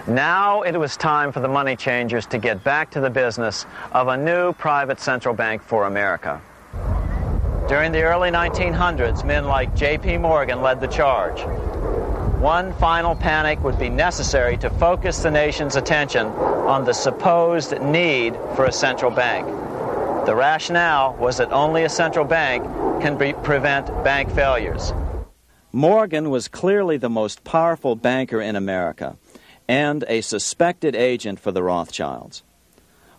Now it was time for the money changers to get back to the business of a new private central bank for America. During the early 1900s, men like J.P. Morgan led the charge. One final panic would be necessary to focus the nation's attention on the supposed need for a central bank. The rationale was that only a central bank can prevent bank failures. Morgan was clearly the most powerful banker in America and a suspected agent for the Rothschilds.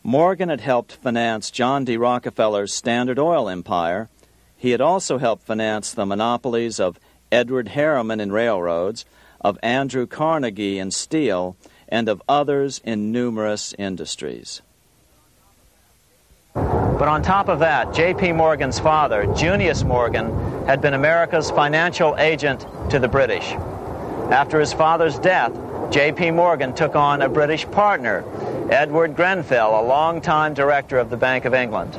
Morgan had helped finance John D. Rockefeller's Standard Oil empire. He had also helped finance the monopolies of Edward Harriman in railroads, of Andrew Carnegie in steel, and of others in numerous industries. But on top of that, J.P. Morgan's father, Junius Morgan, had been America's financial agent to the British. After his father's death, J.P. Morgan took on a British partner, Edward Grenfell, a longtime director of the Bank of England.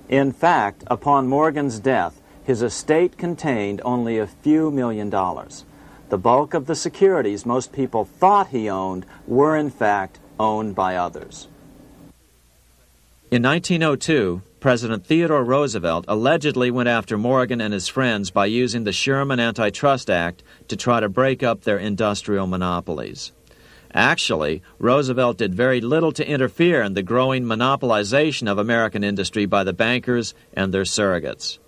In fact, upon Morgan's death, his estate contained only a few $1 million. The bulk of the securities most people thought he owned were, in fact, owned by others. In 1902, President Theodore Roosevelt allegedly went after Morgan and his friends by using the Sherman Antitrust Act to try to break up their industrial monopolies. Actually, Roosevelt did very little to interfere in the growing monopolization of American industry by the bankers and their surrogates.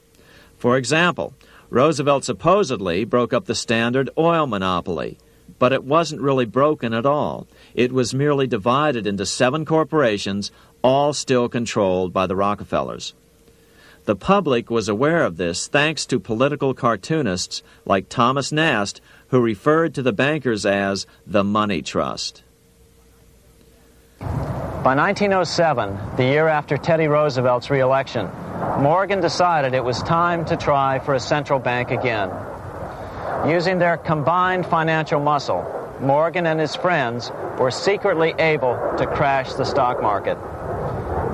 For example, Roosevelt supposedly broke up the Standard Oil monopoly, but it wasn't really broken at all. It was merely divided into 7 corporations, all still controlled by the Rockefellers. The public was aware of this thanks to political cartoonists like Thomas Nast, who referred to the bankers as the money trust. By 1907, the year after Teddy Roosevelt's re-election, Morgan decided it was time to try for a central bank again. Using their combined financial muscle, Morgan and his friends were secretly able to crash the stock market.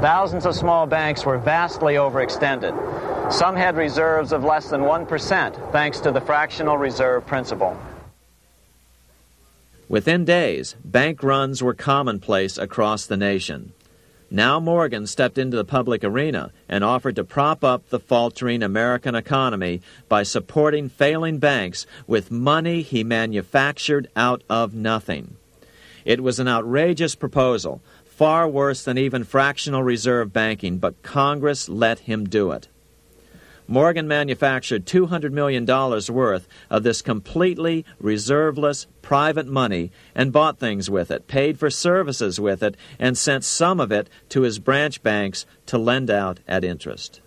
Thousands of small banks were vastly overextended. Some had reserves of less than 1% thanks to the fractional reserve principle. Within days, bank runs were commonplace across the nation. Now Morgan stepped into the public arena and offered to prop up the faltering American economy by supporting failing banks with money he manufactured out of nothing. It was an outrageous proposal, far worse than even fractional reserve banking, but Congress let him do it. Morgan manufactured $200 million worth of this completely reserveless private money and bought things with it, paid for services with it, and sent some of it to his branch banks to lend out at interest.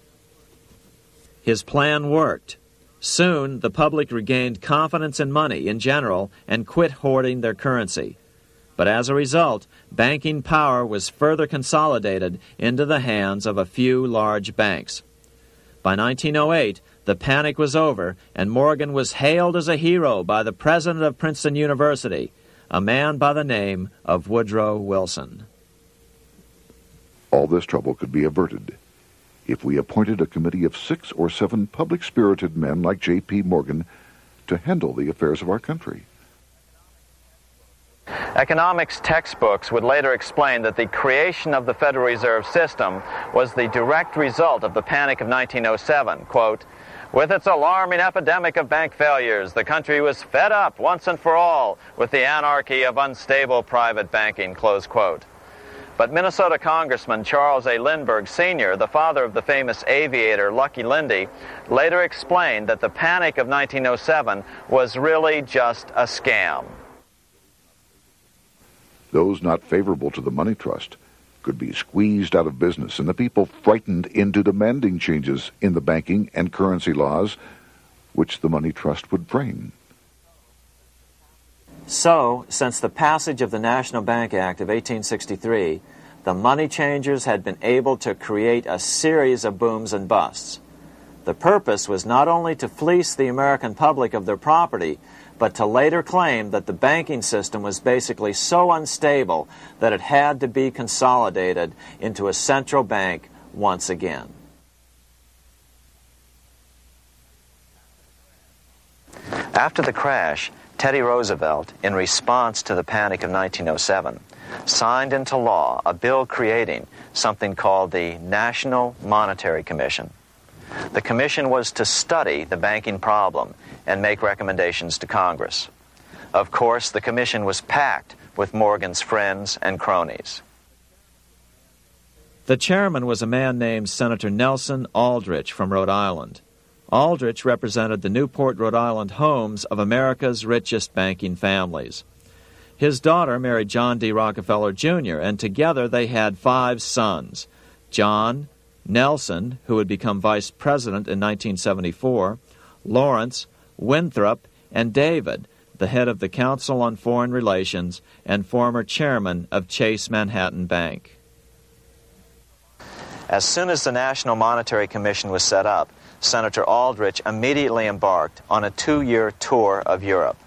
His plan worked. Soon, the public regained confidence in money in general and quit hoarding their currency. But as a result, banking power was further consolidated into the hands of a few large banks. By 1908, the panic was over, and Morgan was hailed as a hero by the president of Princeton University, a man by the name of Woodrow Wilson. All this trouble could be averted if we appointed a committee of 6 or 7 public-spirited men like J.P. Morgan to handle the affairs of our country. Economics textbooks would later explain that the creation of the Federal Reserve System was the direct result of the Panic of 1907. Quote, "With its alarming epidemic of bank failures, the country was fed up once and for all with the anarchy of unstable private banking." Close quote. But Minnesota Congressman Charles A. Lindbergh Sr., the father of the famous aviator Lucky Lindy, later explained that the Panic of 1907 was really just a scam. Those not favorable to the money trust could be squeezed out of business and the people frightened into demanding changes in the banking and currency laws which the money trust would frame. So, since the passage of the National Bank Act of 1863, the money changers had been able to create a series of booms and busts. The purpose was not only to fleece the American public of their property, but to later claim that the banking system was basically so unstable that it had to be consolidated into a central bank once again. After the crash, Teddy Roosevelt, in response to the Panic of 1907, signed into law a bill creating something called the National Monetary Commission. The commission was to study the banking problem and make recommendations to Congress. Of course, the commission was packed with Morgan's friends and cronies. The chairman was a man named Senator Nelson Aldrich from Rhode Island. Aldrich represented the Newport, Rhode Island homes of America's richest banking families. His daughter married John D. Rockefeller, Jr., and together they had 5 sons: John, Nelson, who would become vice president in 1974, Lawrence, Winthrop, and David, the head of the Council on Foreign Relations and former chairman of Chase Manhattan Bank. As soon as the National Monetary Commission was set up, Senator Aldrich immediately embarked on a 2-year tour of Europe,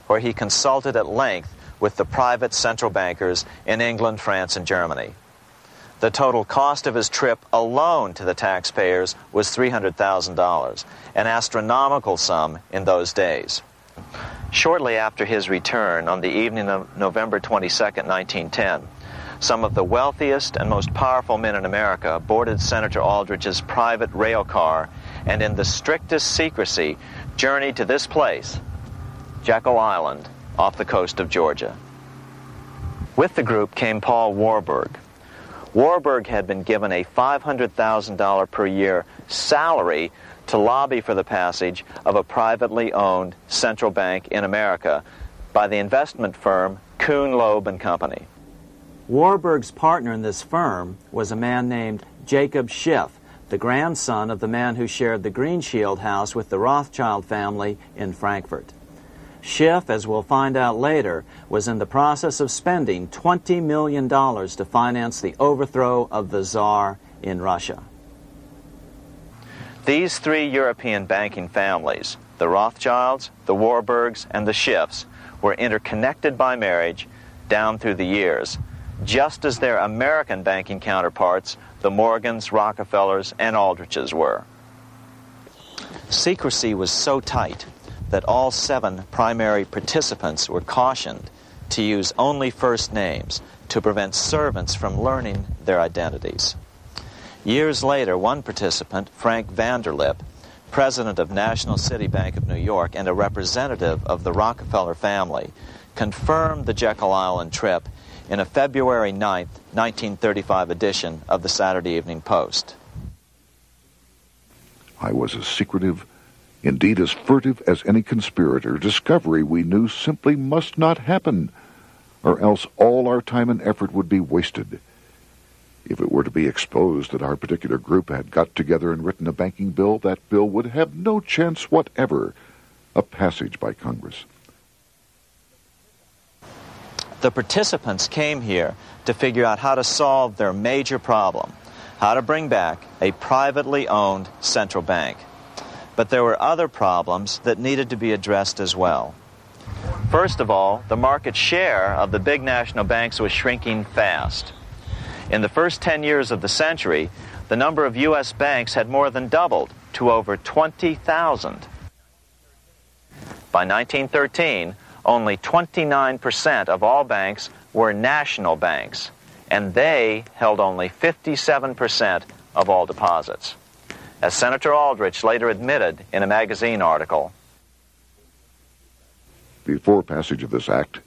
where he consulted at length with the private central bankers in England, France, and Germany. The total cost of his trip alone to the taxpayers was $300,000, an astronomical sum in those days. Shortly after his return, on the evening of November 22, 1910, some of the wealthiest and most powerful men in America boarded Senator Aldrich's private rail car and in the strictest secrecy journeyed to this place, Jekyll Island, off the coast of Georgia. With the group came Paul Warburg. Warburg had been given a $500,000 per year salary to lobby for the passage of a privately owned central bank in America by the investment firm Kuhn, Loeb and Company. Warburg's partner in this firm was a man named Jacob Schiff, the grandson of the man who shared the Greenshield house with the Rothschild family in Frankfurt. Schiff, as we'll find out later, was in the process of spending $20 million to finance the overthrow of the Tsar in Russia. These 3 European banking families, the Rothschilds, the Warburgs, and the Schiffs, were interconnected by marriage down through the years, just as their American banking counterparts, the Morgans, Rockefellers, and Aldriches were. Secrecy was so tight that all 7 primary participants were cautioned to use only first names to prevent servants from learning their identities. Years later, one participant, Frank Vanderlip, president of National City Bank of New York and a representative of the Rockefeller family, confirmed the Jekyll Island trip in a February 9, 1935 edition of the Saturday Evening Post. I was as secretive, indeed as furtive as any conspirator. Discovery, we knew, simply must not happen, or else all our time and effort would be wasted. If it were to be exposed that our particular group had got together and written a banking bill, that bill would have no chance whatever of passage by Congress. The participants came here to figure out how to solve their major problem, how to bring back a privately owned central bank. But there were other problems that needed to be addressed as well. First of all, the market share of the big national banks was shrinking fast. In the first 10 years of the century, the number of U.S. banks had more than doubled to over 20,000. By 1913, only 29% of all banks were national banks, and they held only 57% of all deposits. As Senator Aldrich later admitted in a magazine article, before passage of this act,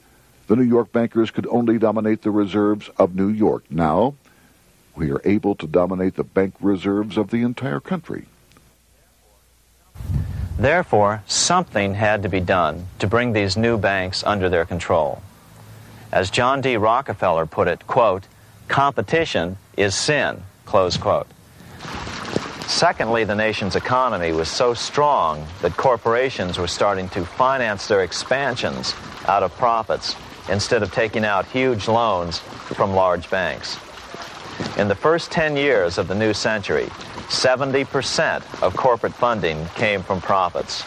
the New York bankers could only dominate the reserves of New York. Now, we are able to dominate the bank reserves of the entire country. Therefore, something had to be done to bring these new banks under their control. As John D. Rockefeller put it, quote, "Competition is sin," close quote. Secondly, the nation's economy was so strong that corporations were starting to finance their expansions out of profits instead of taking out huge loans from large banks. In the first 10 years of the new century, 70% of corporate funding came from profits.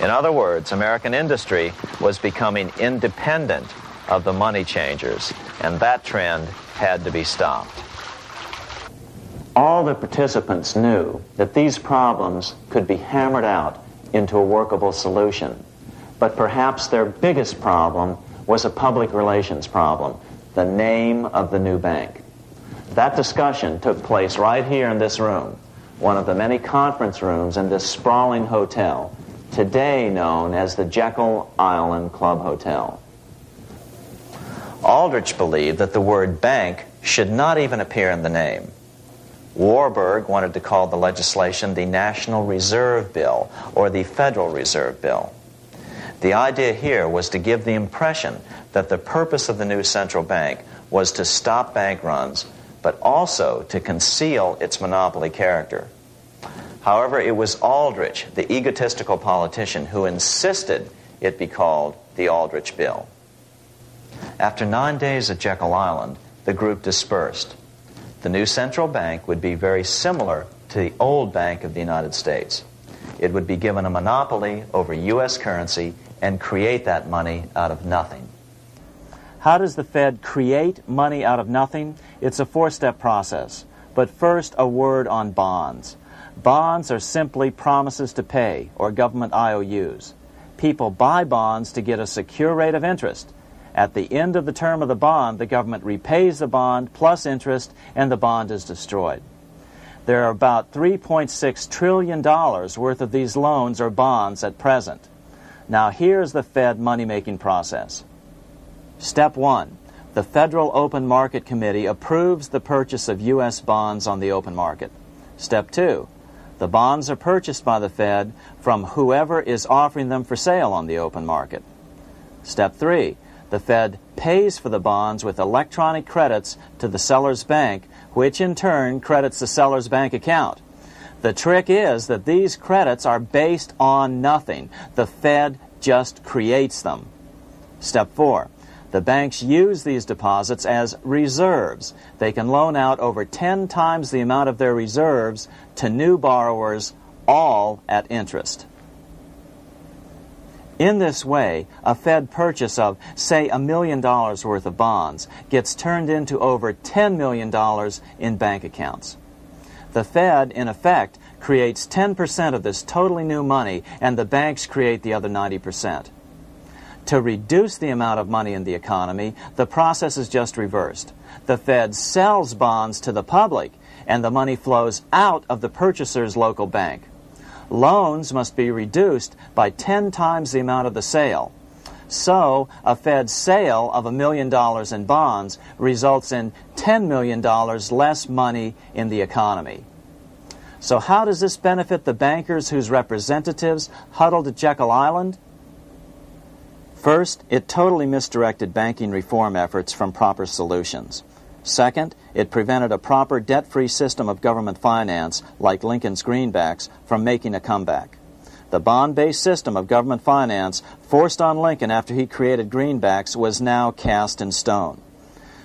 In other words, American industry was becoming independent of the money changers, and that trend had to be stopped. All the participants knew that these problems could be hammered out into a workable solution, but perhaps their biggest problem was a public relations problem, the name of the new bank. That discussion took place right here in this room, one of the many conference rooms in this sprawling hotel, today known as the Jekyll Island Club Hotel. Aldrich believed that the word bank should not even appear in the name. Warburg wanted to call the legislation the National Reserve Bill or the Federal Reserve Bill. The idea here was to give the impression that the purpose of the new central bank was to stop bank runs, but also to conceal its monopoly character. However, it was Aldrich, the egotistical politician, who insisted it be called the Aldrich Bill. After 9 days at Jekyll Island, the group dispersed. The new central bank would be very similar to the old Bank of the United States. It would be given a monopoly over U.S. currency and create that money out of nothing. How does the Fed create money out of nothing? It's a four-step process. But first, a word on bonds. Bonds are simply promises to pay, or government IOUs. People buy bonds to get a secure rate of interest. At the end of the term of the bond, the government repays the bond plus interest, and the bond is destroyed. There are about $3.6 trillion worth of these loans or bonds at present. Now here's the Fed money-making process. Step 1. The Federal Open Market Committee approves the purchase of U.S. bonds on the open market. Step 2. The bonds are purchased by the Fed from whoever is offering them for sale on the open market. Step 3. The Fed pays for the bonds with electronic credits to the seller's bank, which in turn credits the seller's bank account. The trick is that these credits are based on nothing. The Fed just creates them. Step 4. The banks use these deposits as reserves. They can loan out over 10 times the amount of their reserves to new borrowers, all at interest. In this way, a Fed purchase of, say, $1 million worth of bonds gets turned into over $10 million in bank accounts. The Fed, in effect, creates 10% of this totally new money, and the banks create the other 90%. To reduce the amount of money in the economy, the process is just reversed. The Fed sells bonds to the public, and the money flows out of the purchaser's local bank. Loans must be reduced by 10 times the amount of the sale. So, a Fed sale of $1 million in bonds results in $10 million less money in the economy. So how does this benefit the bankers whose representatives huddled at Jekyll Island? First, it totally misdirected banking reform efforts from proper solutions. Second, it prevented a proper debt-free system of government finance, like Lincoln's greenbacks, from making a comeback. The bond-based system of government finance forced on Lincoln after he created greenbacks was now cast in stone.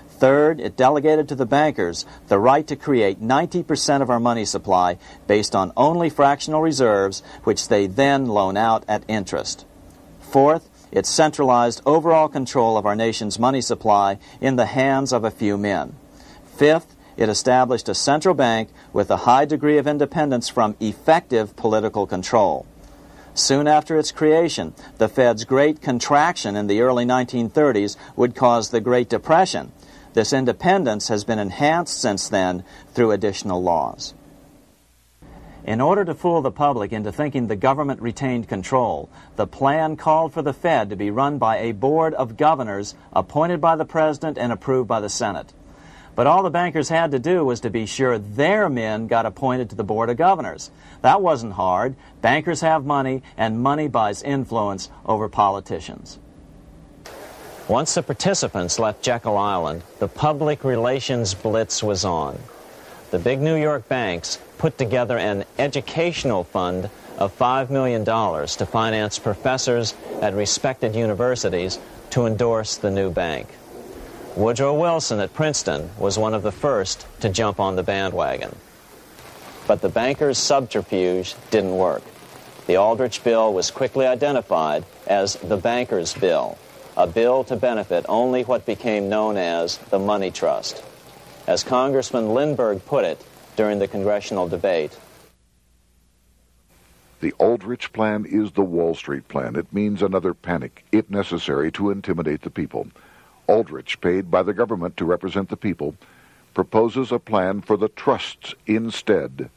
Third, it delegated to the bankers the right to create 90% of our money supply based on only fractional reserves, which they then loan out at interest. Fourth, it centralized overall control of our nation's money supply in the hands of a few men. Fifth, it established a central bank with a high degree of independence from effective political control. Soon after its creation, the Fed's great contraction in the early 1930s would cause the Great Depression. This independence has been enhanced since then through additional laws. In order to fool the public into thinking the government retained control, the plan called for the Fed to be run by a board of governors appointed by the President and approved by the Senate. But all the bankers had to do was to be sure their men got appointed to the board of governors. That wasn't hard. Bankers have money, and money buys influence over politicians. Once the participants left Jekyll Island, the public relations blitz was on. The big New York banks put together an educational fund of $5 million to finance professors at respected universities to endorse the new bank. Woodrow Wilson at Princeton was one of the first to jump on the bandwagon. But the bankers' subterfuge didn't work. The Aldrich Bill was quickly identified as the bankers' bill, a bill to benefit only what became known as the money trust. As Congressman Lindbergh put it during the congressional debate, The Aldrich Plan is the Wall Street Plan. It means another panic, if necessary, to intimidate the people. Aldrich, paid by the government to represent the people, proposes a plan for the trusts instead.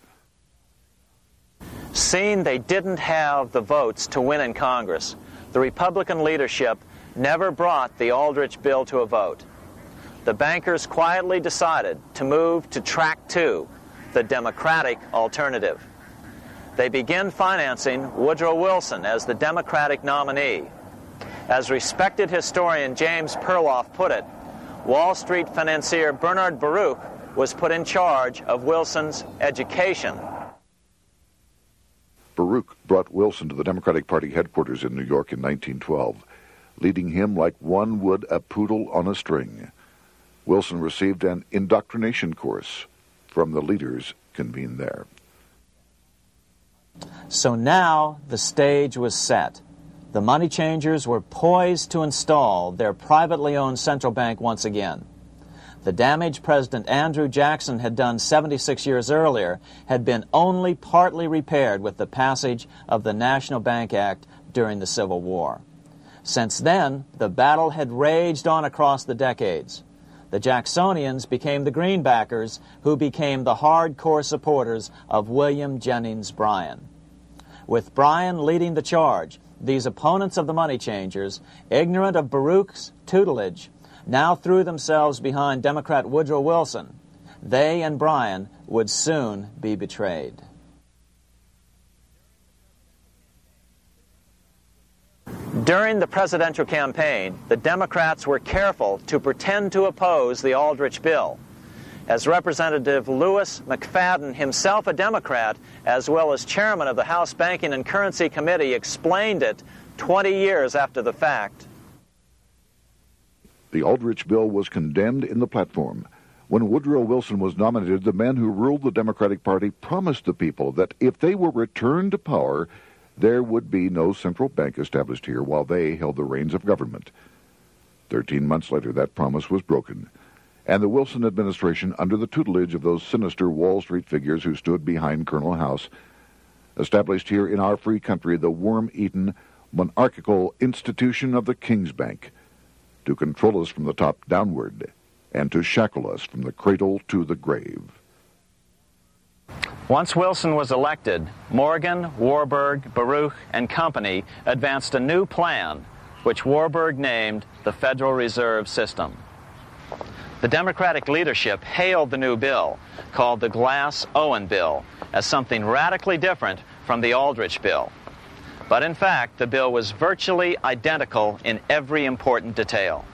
Seeing they didn't have the votes to win in Congress, the Republican leadership never brought the Aldrich bill to a vote. The bankers quietly decided to move to track 2, the Democratic alternative. They began financing Woodrow Wilson as the Democratic nominee. As respected historian James Perloff put it, Wall Street financier Bernard Baruch was put in charge of Wilson's education. Baruch brought Wilson to the Democratic Party headquarters in New York in 1912, leading him like one would a poodle on a string. Wilson received an indoctrination course from the leaders convened there. So now the stage was set. The money changers were poised to install their privately owned central bank once again. The damage President Andrew Jackson had done 76 years earlier had been only partly repaired with the passage of the National Bank Act during the Civil War. Since then, the battle had raged on across the decades. The Jacksonians became the Greenbackers, who became the hardcore supporters of William Jennings Bryan. With Bryan leading the charge, these opponents of the money changers, ignorant of Baruch's tutelage, now threw themselves behind Democrat Woodrow Wilson. They and Bryan would soon be betrayed. During the presidential campaign, the Democrats were careful to pretend to oppose the Aldrich bill. As Representative Lewis McFadden, himself a Democrat, as well as chairman of the House Banking and Currency Committee, explained it 20 years after the fact. The Aldrich bill was condemned in the platform. When Woodrow Wilson was nominated, the men who ruled the Democratic Party promised the people that if they were returned to power, there would be no central bank established here while they held the reins of government. 13 months later, that promise was broken, and the Wilson administration, under the tutelage of those sinister Wall Street figures who stood behind Colonel House, established here in our free country the worm-eaten, monarchical institution of the King's Bank, to control us from the top downward, and to shackle us from the cradle to the grave. Once Wilson was elected, Morgan, Warburg, Baruch, and company advanced a new plan, which Warburg named the Federal Reserve System. The Democratic leadership hailed the new bill, called the Glass-Owen Bill, as something radically different from the Aldrich Bill. But in fact, the bill was virtually identical in every important detail.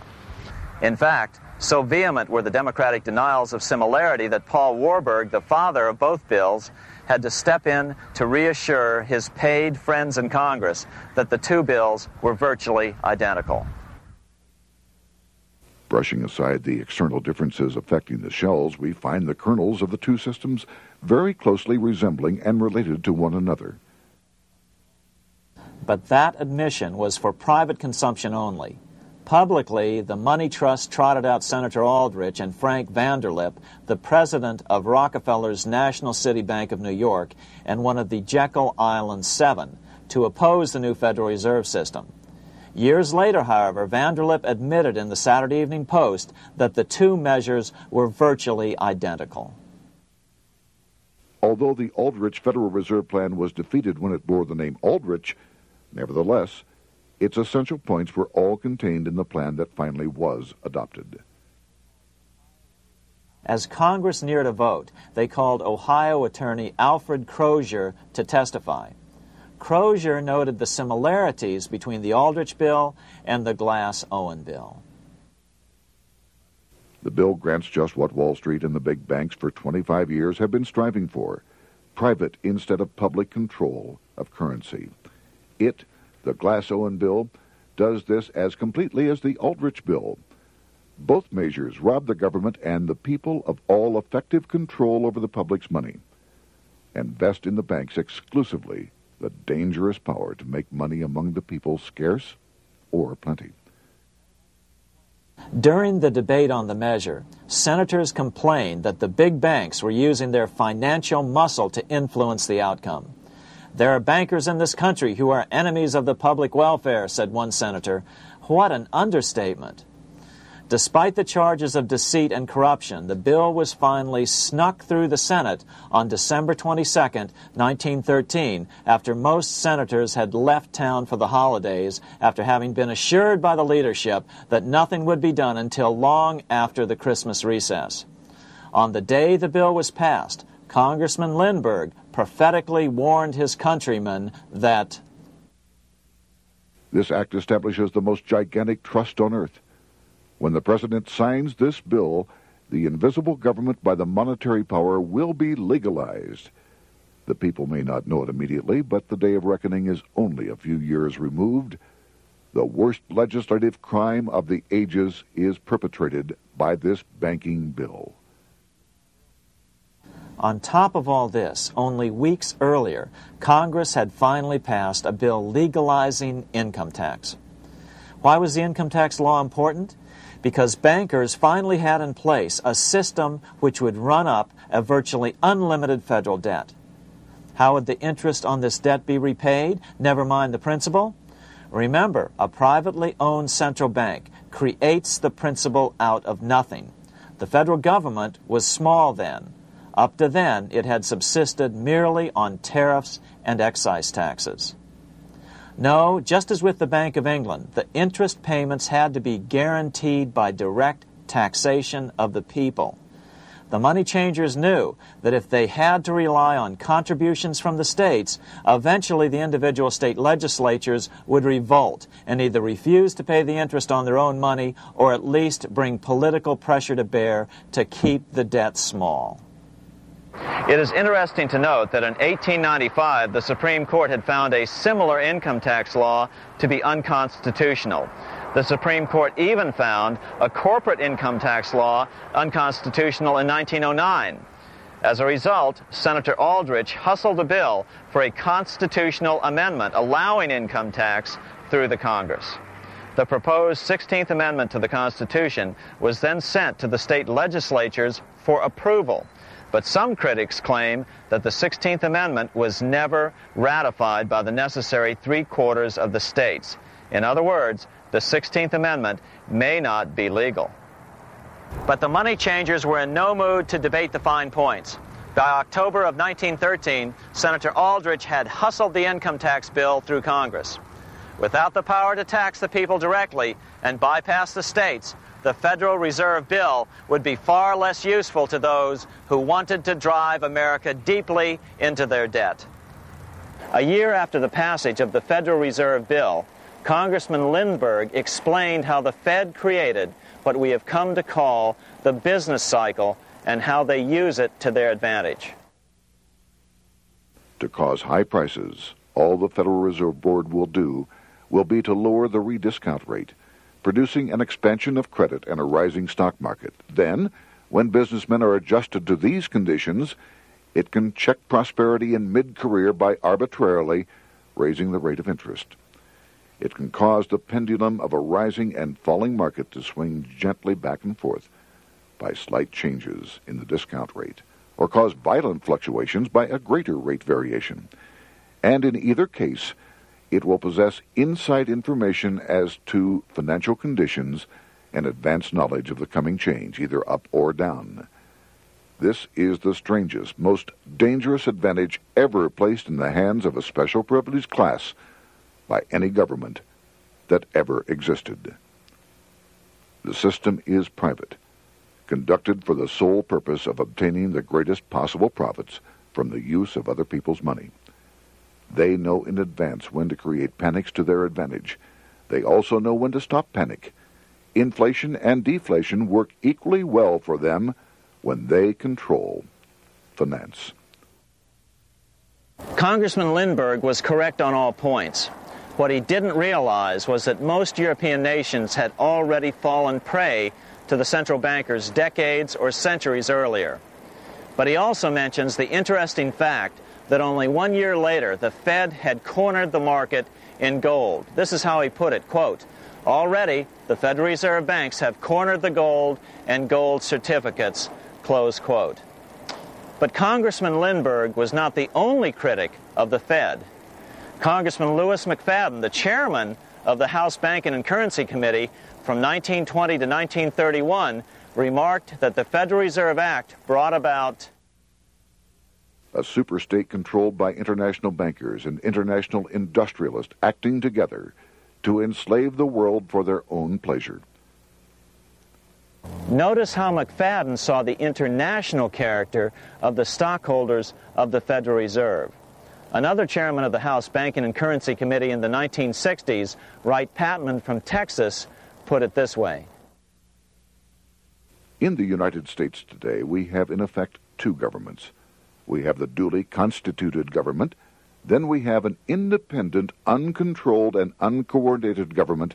In fact, so vehement were the Democratic denials of similarity that Paul Warburg, the father of both bills, had to step in to reassure his paid friends in Congress that the two bills were virtually identical. Brushing aside the external differences affecting the shells, we find the kernels of the two systems very closely resembling and related to one another. But that admission was for private consumption only. Publicly, the money trust trotted out Senator Aldrich and Frank Vanderlip, the president of Rockefeller's National City Bank of New York and one of the Jekyll Island Seven, to oppose the new Federal Reserve System. Years later, however, Vanderlip admitted in the Saturday Evening Post that the two measures were virtually identical. Although the Aldrich Federal Reserve Plan was defeated when it bore the name Aldrich, nevertheless, its essential points were all contained in the plan that finally was adopted. As Congress neared a vote, they called Ohio attorney Alfred Crozier to testify. Crozier noted the similarities between the Aldrich bill and the Glass-Owen bill. The bill grants just what Wall Street and the big banks for 25 years have been striving for: private instead of public control of currency. It, the Glass-Owen bill, does this as completely as the Aldrich bill. Both measures rob the government and the people of all effective control over the public's money, and vest in the banks exclusively the dangerous power to make money among the people scarce or plenty. During the debate on the measure, senators complained that the big banks were using their financial muscle to influence the outcome. "There are bankers in this country who are enemies of the public welfare," said one senator. What an understatement. Despite the charges of deceit and corruption, the bill was finally snuck through the Senate on December 22, 1913, after most senators had left town for the holidays, after having been assured by the leadership that nothing would be done until long after the Christmas recess. On the day the bill was passed, Congressman Lindbergh prophetically warned his countrymen that this act establishes the most gigantic trust on earth. When the President signs this bill, the invisible government by the monetary power will be legalized. The people may not know it immediately, but the day of reckoning is only a few years removed. The worst legislative crime of the ages is perpetrated by this banking bill. On top of all this, only weeks earlier, Congress had finally passed a bill legalizing income tax. Why was the income tax law important? Because bankers finally had in place a system which would run up a virtually unlimited federal debt. How would the interest on this debt be repaid? Never mind the principal. Remember, a privately owned central bank creates the principal out of nothing. The federal government was small then. Up to then, it had subsisted merely on tariffs and excise taxes. No, just as with the Bank of England, the interest payments had to be guaranteed by direct taxation of the people. The money changers knew that if they had to rely on contributions from the states, eventually the individual state legislatures would revolt and either refuse to pay the interest on their own money or at least bring political pressure to bear to keep the debt small. It is interesting to note that in 1895, the Supreme Court had found a similar income tax law to be unconstitutional. The Supreme Court even found a corporate income tax law unconstitutional in 1909. As a result, Senator Aldrich hustled a bill for a constitutional amendment allowing income tax through the Congress. The proposed 16th Amendment to the Constitution was then sent to the state legislatures for approval. But some critics claim that the 16th Amendment was never ratified by the necessary 3/4 of the states. In other words, the 16th Amendment may not be legal. But the money changers were in no mood to debate the fine points. By October of 1913, Senator Aldrich had hustled the income tax bill through Congress. Without the power to tax the people directly and bypass the states, the Federal Reserve Bill would be far less useful to those who wanted to drive America deeply into their debt. A year after the passage of the Federal Reserve Bill, Congressman Lindbergh explained how the Fed created what we have come to call the business cycle and how they use it to their advantage. To cause high prices, all the Federal Reserve Board will do will be to lower the rediscount rate, producing an expansion of credit and a rising stock market. Then, when businessmen are adjusted to these conditions, it can check prosperity in mid-career by arbitrarily raising the rate of interest. It can cause the pendulum of a rising and falling market to swing gently back and forth by slight changes in the discount rate, or cause violent fluctuations by a greater rate variation. And in either case, it will possess inside information as to financial conditions and advanced knowledge of the coming change, either up or down. This is the strangest, most dangerous advantage ever placed in the hands of a special privileged class by any government that ever existed. The system is private, conducted for the sole purpose of obtaining the greatest possible profits from the use of other people's money. They know in advance when to create panics to their advantage. They also know when to stop panic. Inflation and deflation work equally well for them when they control finance. Congressman Lindbergh was correct on all points. What he didn't realize was that most European nations had already fallen prey to the central bankers decades or centuries earlier. But he also mentions the interesting fact that only 1 year later, the Fed had cornered the market in gold. This is how he put it, quote, "Already, the Federal Reserve banks have cornered the gold and gold certificates," close quote. But Congressman Lindbergh was not the only critic of the Fed. Congressman Lewis McFadden, the chairman of the House Banking and Currency Committee from 1920 to 1931, remarked that the Federal Reserve Act brought about a superstate controlled by international bankers and international industrialists acting together to enslave the world for their own pleasure. Notice how McFadden saw the international character of the stockholders of the Federal Reserve. Another chairman of the House Banking and Currency Committee in the 1960s, Wright Patman from Texas, put it this way. In the United States today, we have in effect two governments. We have the duly constituted government, then we have an independent, uncontrolled, and uncoordinated government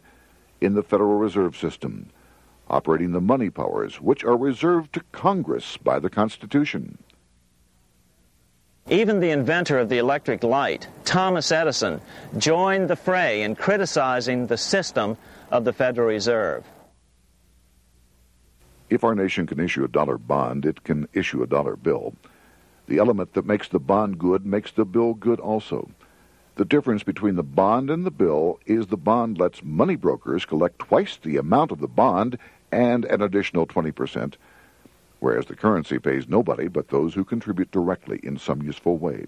in the Federal Reserve System, operating the money powers which are reserved to Congress by the Constitution. Even the inventor of the electric light, Thomas Edison, joined the fray in criticizing the system of the Federal Reserve. If our nation can issue a dollar bond, it can issue a dollar bill. The element that makes the bond good makes the bill good also. The difference between the bond and the bill is the bond lets money brokers collect twice the amount of the bond and an additional 20%, whereas the currency pays nobody but those who contribute directly in some useful way.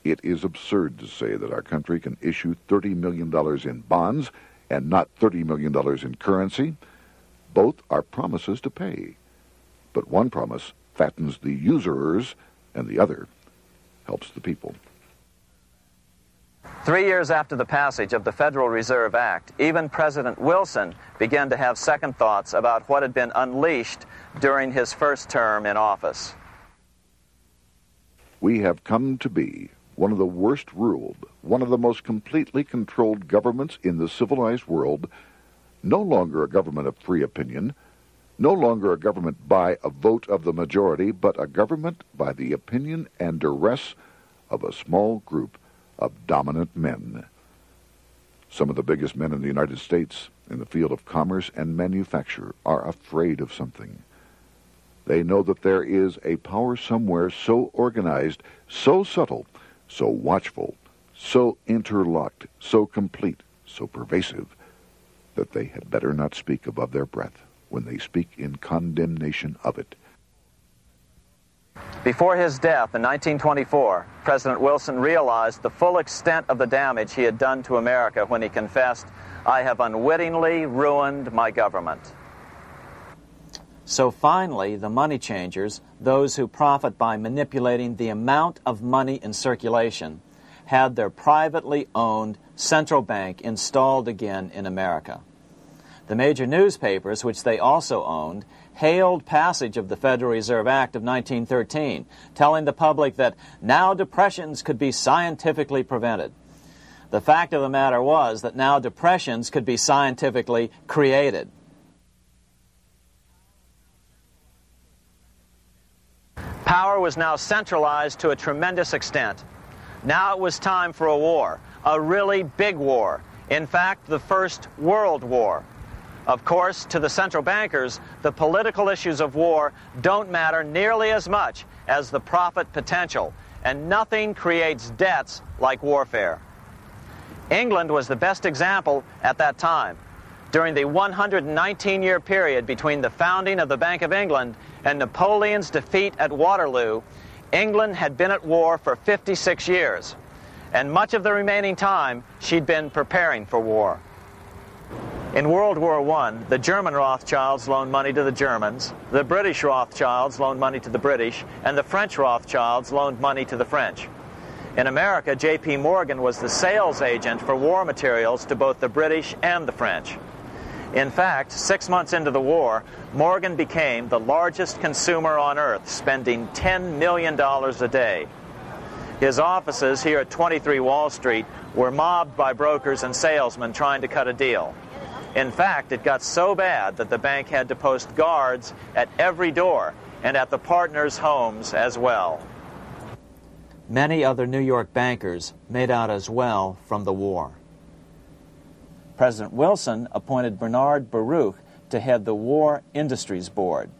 It is absurd to say that our country can issue $30 million in bonds and not $30 million in currency. Both are promises to pay. But one promise fattens the usurers, and the other helps the people. 3 years after the passage of the Federal Reserve Act, even President Wilson began to have second thoughts about what had been unleashed during his first term in office. We have come to be one of the worst ruled, one of the most completely controlled governments in the civilized world, no longer a government of free opinion, no longer a government by a vote of the majority, but a government by the opinion and duress of a small group of dominant men. Some of the biggest men in the United States in the field of commerce and manufacture are afraid of something. They know that there is a power somewhere so organized, so subtle, so watchful, so interlocked, so complete, so pervasive, that they had better not speak above their breath when they speak in condemnation of it. Before his death in 1924, President Wilson realized the full extent of the damage he had done to America when he confessed, "I have unwittingly ruined my government." So finally, the money changers, those who profit by manipulating the amount of money in circulation, had their privately owned central bank installed again in America. The major newspapers, which they also owned, hailed passage of the Federal Reserve Act of 1913, telling the public that now depressions could be scientifically prevented. The fact of the matter was that now depressions could be scientifically created. Power was now centralized to a tremendous extent. Now it was time for a war, a really big war. In fact, the First World War. Of course, to the central bankers, the political issues of war don't matter nearly as much as the profit potential, and nothing creates debts like warfare. England was the best example at that time. During the 119-year period between the founding of the Bank of England and Napoleon's defeat at Waterloo, England had been at war for 56 years, and much of the remaining time she'd been preparing for war. In World War I, the German Rothschilds loaned money to the Germans, the British Rothschilds loaned money to the British, and the French Rothschilds loaned money to the French. In America, J.P. Morgan was the sales agent for war materials to both the British and the French. In fact, 6 months into the war, Morgan became the largest consumer on earth, spending $10 million a day. His offices here at 23 Wall Street were mobbed by brokers and salesmen trying to cut a deal. In fact, it got so bad that the bank had to post guards at every door and at the partners' homes as well. Many other New York bankers made out as well from the war. President Wilson appointed Bernard Baruch to head the War Industries Board.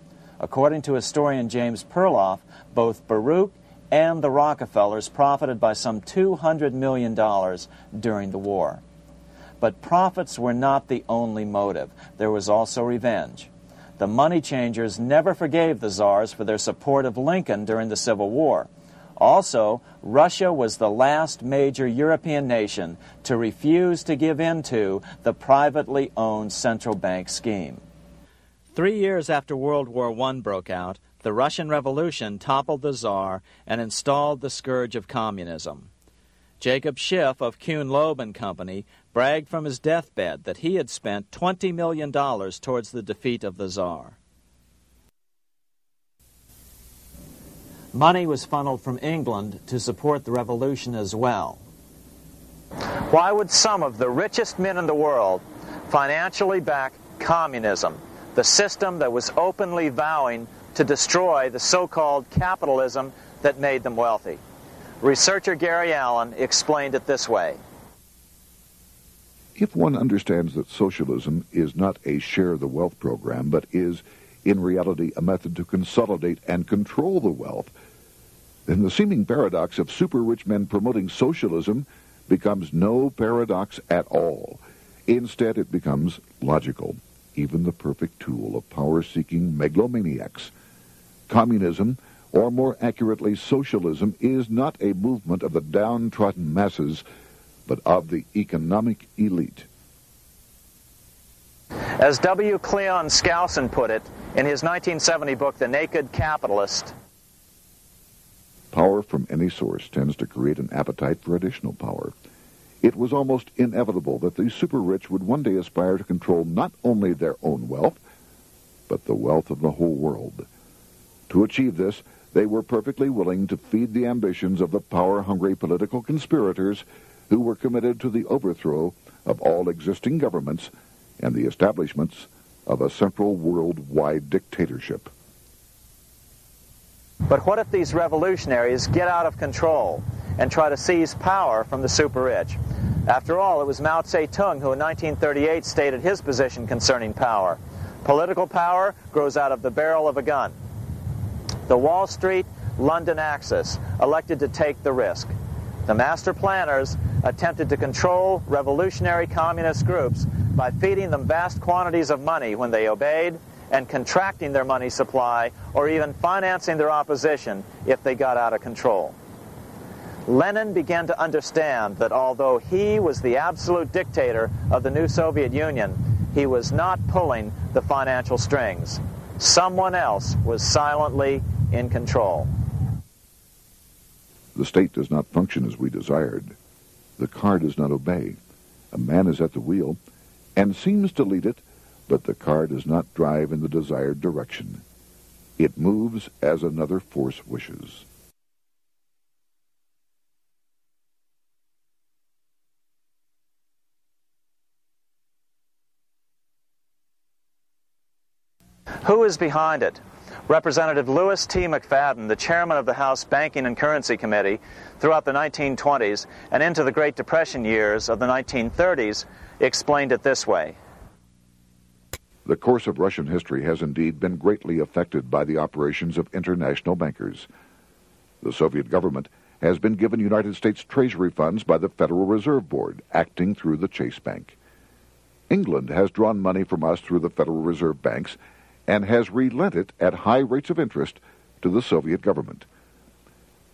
According to historian James Perloff, both Baruch and the Rockefellers profited by some $200 million during the war. But profits were not the only motive. There was also revenge. The money changers never forgave the czars for their support of Lincoln during the Civil War. Also, Russia was the last major European nation to refuse to give in to the privately owned central bank scheme. 3 years after World War I broke out, the Russian Revolution toppled the Tsar and installed the scourge of communism. Jacob Schiff of Kuhn-Loeb and Company bragged from his deathbed that he had spent $20 million towards the defeat of the Tsar. Money was funneled from England to support the revolution as well. Why would some of the richest men in the world financially back communism, the system that was openly vowing to destroy the so-called capitalism that made them wealthy? Researcher Gary Allen explained it this way. If one understands that socialism is not a share the wealth program, but is, in reality, a method to consolidate and control the wealth, then the seeming paradox of super-rich men promoting socialism becomes no paradox at all. Instead, it becomes logical, even the perfect tool of power-seeking megalomaniacs. Communism, or more accurately socialism, is not a movement of the downtrodden masses, but of the economic elite. As W. Cleon Skousen put it in his 1970 book, The Naked Capitalist, power from any source tends to create an appetite for additional power. It was almost inevitable that the super-rich would one day aspire to control not only their own wealth, but the wealth of the whole world. To achieve this, they were perfectly willing to feed the ambitions of the power-hungry political conspirators who were committed to the overthrow of all existing governments and the establishments of a central worldwide dictatorship. but what if these revolutionaries get out of control and try to seize power from the super-rich? After all, it was Mao Zedong who in 1938 stated his position concerning power. Political power grows out of the barrel of a gun. The Wall Street, London axis elected to take the risk. The master planners attempted to control revolutionary communist groups by feeding them vast quantities of money when they obeyed and contracting their money supply or even financing their opposition if they got out of control. Lenin began to understand that although he was the absolute dictator of the new Soviet Union, he was not pulling the financial strings. Someone else was silently in control. The state does not function as we desired. The car does not obey. A man is at the wheel and seems to lead it, but the car does not drive in the desired direction. It moves as another force wishes. Who is behind it? Representative Louis T. McFadden, the chairman of the House Banking and Currency Committee throughout the 1920s and into the Great Depression years of the 1930s, explained it this way. The course of Russian history has indeed been greatly affected by the operations of international bankers. The Soviet government has been given United States Treasury funds by the Federal Reserve Board, acting through the Chase Bank. England has drawn money from us through the Federal Reserve banks and has relent it at high rates of interest to the Soviet government.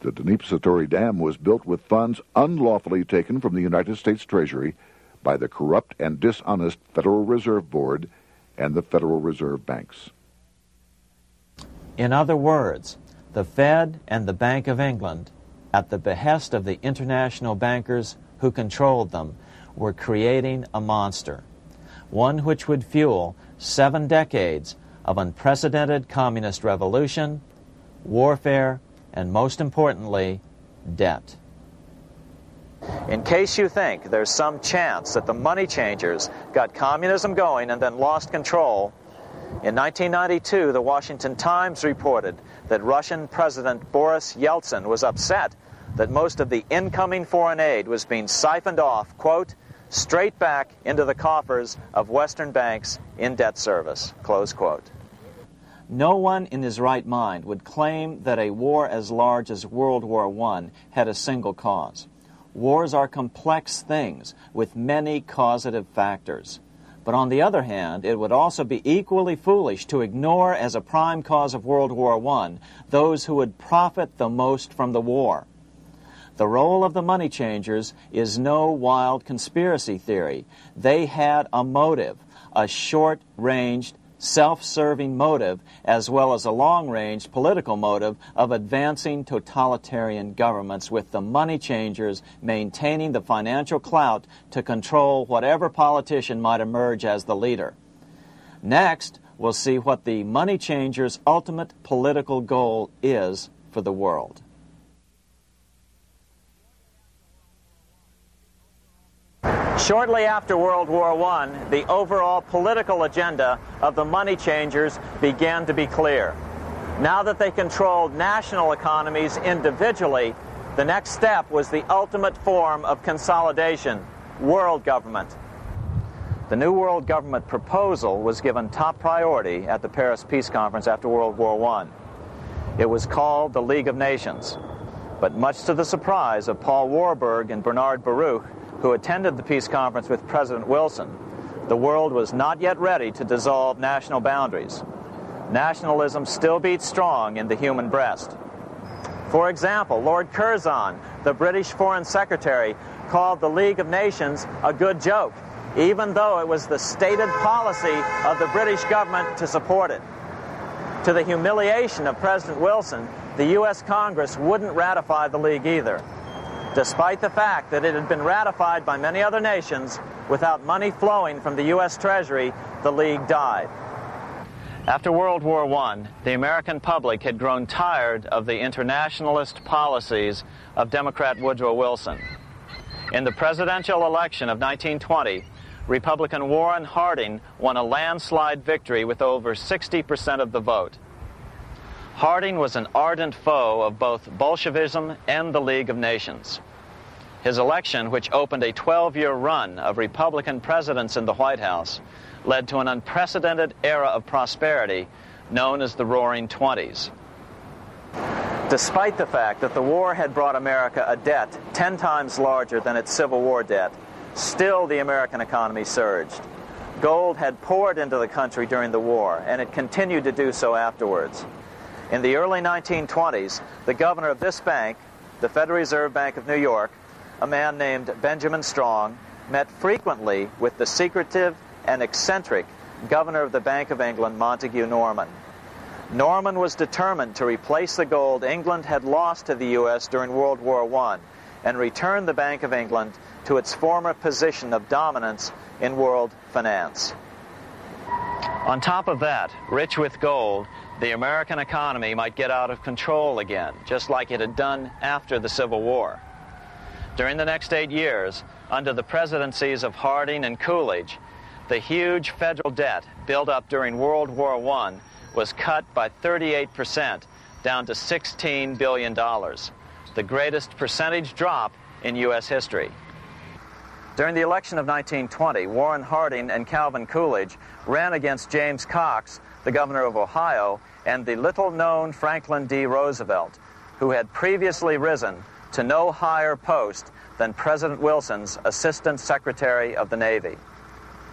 The Dnipro Dam was built with funds unlawfully taken from the United States Treasury by the corrupt and dishonest Federal Reserve Board and the Federal Reserve banks. In other words, the Fed and the Bank of England, at the behest of the international bankers who controlled them, were creating a monster, one which would fuel 7 decades of unprecedented communist revolution, warfare, and most importantly, debt. In case you think there's some chance that the money changers got communism going and then lost control, in 1992 the Washington Times reported that Russian President Boris Yeltsin was upset that most of the incoming foreign aid was being siphoned off, quote, straight back into the coffers of Western banks in debt service, close quote. No one in his right mind would claim that a war as large as World War I had a single cause. Wars are complex things with many causative factors. But on the other hand, it would also be equally foolish to ignore as a prime cause of World War I those who would profit the most from the war. The role of the money changers is no wild conspiracy theory. They had a motive, a short-ranged, self-serving motive, as well as a long-range political motive of advancing totalitarian governments, with the money changers maintaining the financial clout to control whatever politician might emerge as the leader. Next, we'll see what the money changers' ultimate political goal is for the world. Shortly after World War I, the overall political agenda of the money changers began to be clear. Now that they controlled national economies individually, the next step was the ultimate form of consolidation, world government. The new world government proposal was given top priority at the Paris Peace Conference after World War I. It was called the League of Nations, but much to the surprise of Paul Warburg and Bernard Baruch, who attended the peace conference with President Wilson, the world was not yet ready to dissolve national boundaries. Nationalism still beats strong in the human breast. For example, Lord Curzon, the British Foreign Secretary, called the League of Nations a good joke, even though it was the stated policy of the British government to support it. To the humiliation of President Wilson, the U.S. Congress wouldn't ratify the League either. Despite the fact that it had been ratified by many other nations, without money flowing from the U.S. Treasury, the League died. After World War I, the American public had grown tired of the internationalist policies of Democrat Woodrow Wilson. In the presidential election of 1920, Republican Warren Harding won a landslide victory with over 60% of the vote. Harding was an ardent foe of both Bolshevism and the League of Nations. His election, which opened a 12-year run of Republican presidents in the White House, led to an unprecedented era of prosperity known as the Roaring Twenties. Despite the fact that the war had brought America a debt 10 times larger than its Civil War debt, still the American economy surged. Gold had poured into the country during the war, and it continued to do so afterwards. In the early 1920s, the governor of this bank, the Federal Reserve Bank of New York, a man named Benjamin Strong, met frequently with the secretive and eccentric governor of the Bank of England, Montague Norman. Norman was determined to replace the gold England had lost to the U.S. during World War I and return the Bank of England to its former position of dominance in world finance. On top of that, rich with gold, the American economy might get out of control again, just like it had done after the Civil War. During the next 8 years, under the presidencies of Harding and Coolidge, the huge federal debt built up during World War I was cut by 38%, down to $16 billion, the greatest percentage drop in U.S. history. During the election of 1920, Warren Harding and Calvin Coolidge ran against James Cox, the governor of Ohio, and the little-known Franklin D. Roosevelt, who had previously risen to no higher post than President Wilson's Assistant Secretary of the Navy.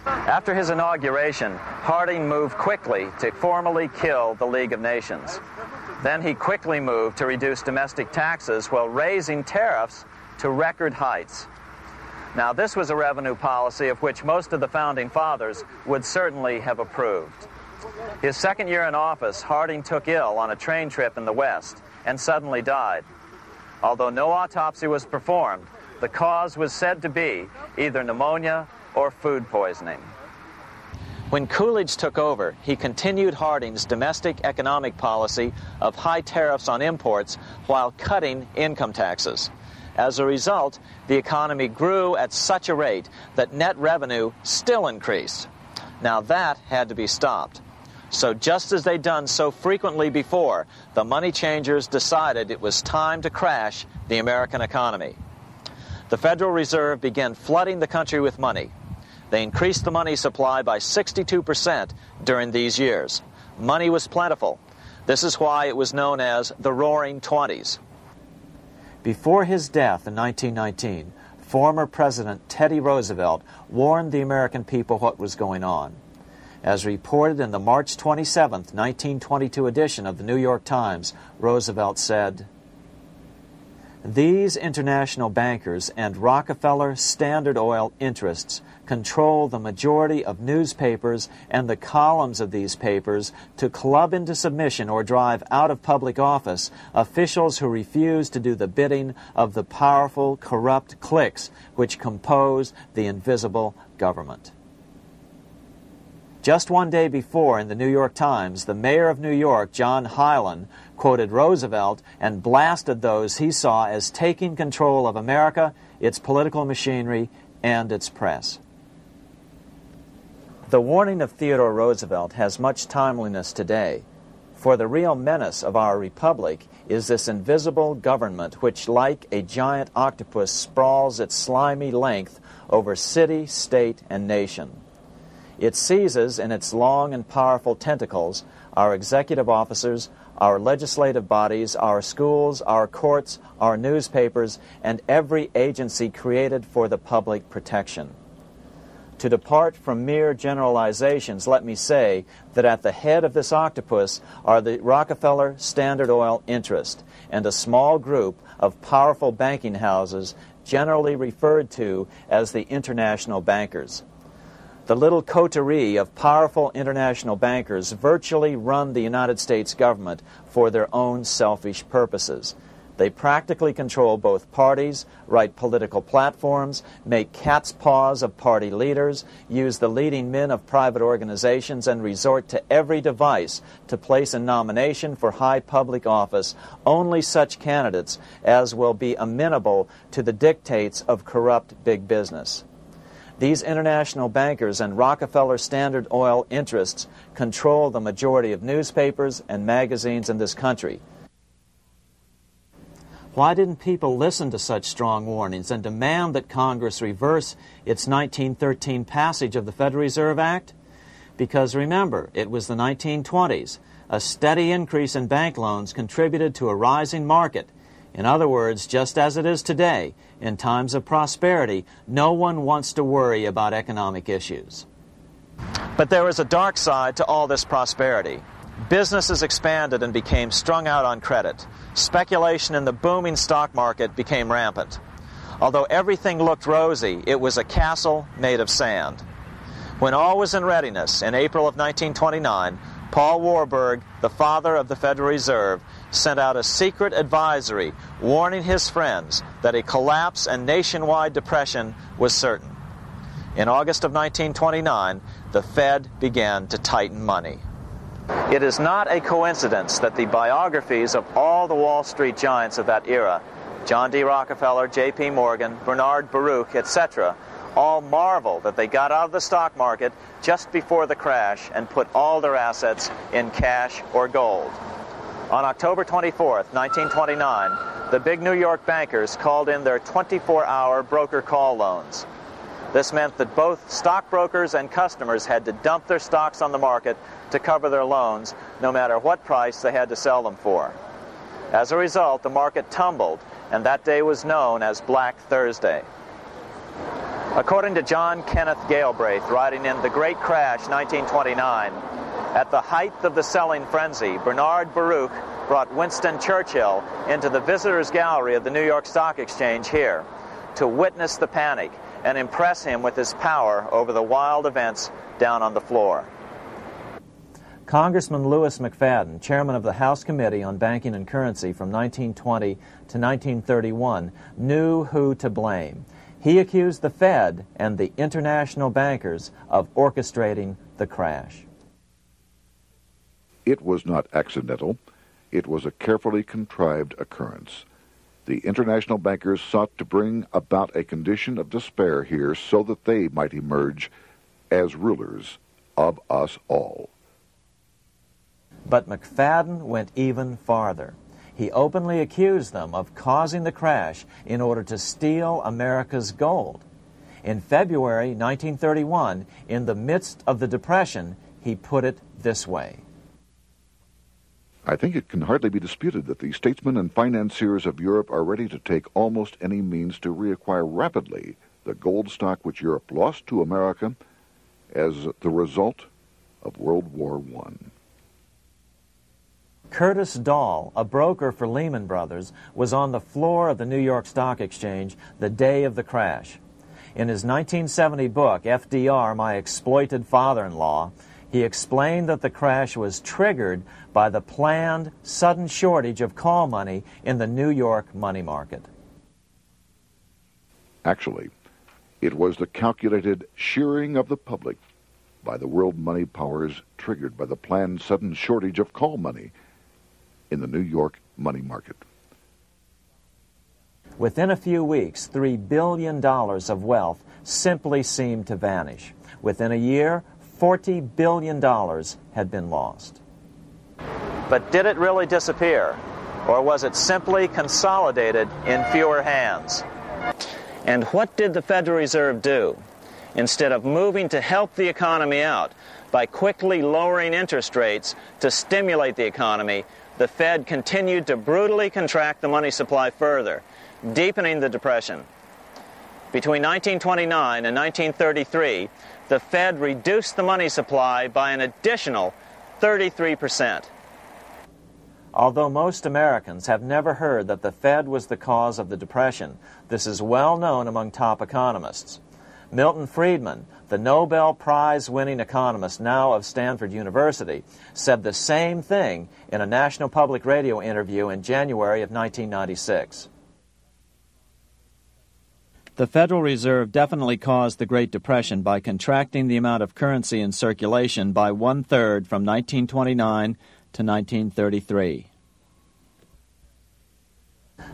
After his inauguration, Harding moved quickly to formally kill the League of Nations. Then he quickly moved to reduce domestic taxes while raising tariffs to record heights. Now, this was a revenue policy of which most of the Founding Fathers would certainly have approved. His second year in office, Harding took ill on a train trip in the West and suddenly died. Although no autopsy was performed, the cause was said to be either pneumonia or food poisoning. When Coolidge took over, he continued Harding's domestic economic policy of high tariffs on imports while cutting income taxes. As a result, the economy grew at such a rate that net revenue still increased. Now that had to be stopped. So just as they'd done so frequently before, the money changers decided it was time to crash the American economy. The Federal Reserve began flooding the country with money. They increased the money supply by 62% during these years. Money was plentiful. This is why it was known as the Roaring Twenties. Before his death in 1919, former President Teddy Roosevelt warned the American people what was going on. As reported in the March 27, 1922 edition of the New York Times, Roosevelt said, "These international bankers and Rockefeller Standard Oil interests control the majority of newspapers and the columns of these papers to club into submission or drive out of public office officials who refuse to do the bidding of the powerful, corrupt cliques which compose the invisible government." Just one day before, in the New York Times, the mayor of New York, John Hylan, quoted Roosevelt and blasted those he saw as taking control of America, its political machinery, and its press. The warning of Theodore Roosevelt has much timeliness today, for the real menace of our republic is this invisible government which, like a giant octopus, sprawls its slimy length over city, state, and nation. It seizes in its long and powerful tentacles our executive officers, our legislative bodies, our schools, our courts, our newspapers, and every agency created for the public protection. To depart from mere generalizations, let me say that at the head of this octopus are the Rockefeller Standard Oil interest and a small group of powerful banking houses generally referred to as the international bankers. The little coterie of powerful international bankers virtually run the United States government for their own selfish purposes. They practically control both parties, write political platforms, make cat's paws of party leaders, use the leading men of private organizations, and resort to every device to place in nomination for high public office only such candidates as will be amenable to the dictates of corrupt big business. These international bankers and Rockefeller Standard Oil interests control the majority of newspapers and magazines in this country. Why didn't people listen to such strong warnings and demand that Congress reverse its 1913 passage of the Federal Reserve Act? Because remember, it was the 1920s. A steady increase in bank loans contributed to a rising market. In other words, just as it is today, in times of prosperity, no one wants to worry about economic issues. But there was a dark side to all this prosperity. Businesses expanded and became strung out on credit. Speculation in the booming stock market became rampant. Although everything looked rosy, it was a castle made of sand. When all was in readiness, in April of 1929, Paul Warburg, the father of the Federal Reserve, sent out a secret advisory warning his friends that a collapse and nationwide depression was certain. In August of 1929, the Fed began to tighten money. It is not a coincidence that the biographies of all the Wall Street giants of that era, John D. Rockefeller, J.P. Morgan, Bernard Baruch, etc., all marvel that they got out of the stock market just before the crash and put all their assets in cash or gold. On October 24, 1929, the big New York bankers called in their 24-hour broker call loans. This meant that both stockbrokers and customers had to dump their stocks on the market to cover their loans, no matter what price they had to sell them for. As a result, the market tumbled, and that day was known as Black Thursday. According to John Kenneth Galbraith, writing in The Great Crash, 1929, at the height of the selling frenzy, Bernard Baruch brought Winston Churchill into the visitors' gallery of the New York Stock Exchange here to witness the panic and impress him with his power over the wild events down on the floor. Congressman Louis McFadden, chairman of the House Committee on Banking and Currency from 1920 to 1931, knew who to blame. He accused the Fed and the international bankers of orchestrating the crash. It was not accidental. It was a carefully contrived occurrence. The international bankers sought to bring about a condition of despair here so that they might emerge as rulers of us all. But McFadden went even farther. He openly accused them of causing the crash in order to steal America's gold. In February 1931, in the midst of the Depression, he put it this way. I think it can hardly be disputed that the statesmen and financiers of Europe are ready to take almost any means to reacquire rapidly the gold stock which Europe lost to America as the result of World War I. Curtis Dahl, a broker for Lehman Brothers, was on the floor of the New York Stock Exchange the day of the crash. In his 1970 book, FDR, My Exploited Father-in-Law, he explained that the crash was triggered by the planned sudden shortage of call money in the New York money market. Actually, it was the calculated shearing of the public by the world money powers triggered by the planned sudden shortage of call money in the New York money market. Within a few weeks, $3 billion of wealth simply seemed to vanish. Within a year, $40 billion had been lost. But did it really disappear? Or was it simply consolidated in fewer hands? And what did the Federal Reserve do? Instead of moving to help the economy out by quickly lowering interest rates to stimulate the economy, the Fed continued to brutally contract the money supply further, deepening the Depression. Between 1929 and 1933, the Fed reduced the money supply by an additional 33%. Although most Americans have never heard that the Fed was the cause of the Depression, this is well known among top economists. Milton Friedman, the Nobel Prize-winning economist now of Stanford University, said the same thing in a National Public Radio interview in January of 1996. The Federal Reserve definitely caused the Great Depression by contracting the amount of currency in circulation by 1/3 from 1929 to 1933.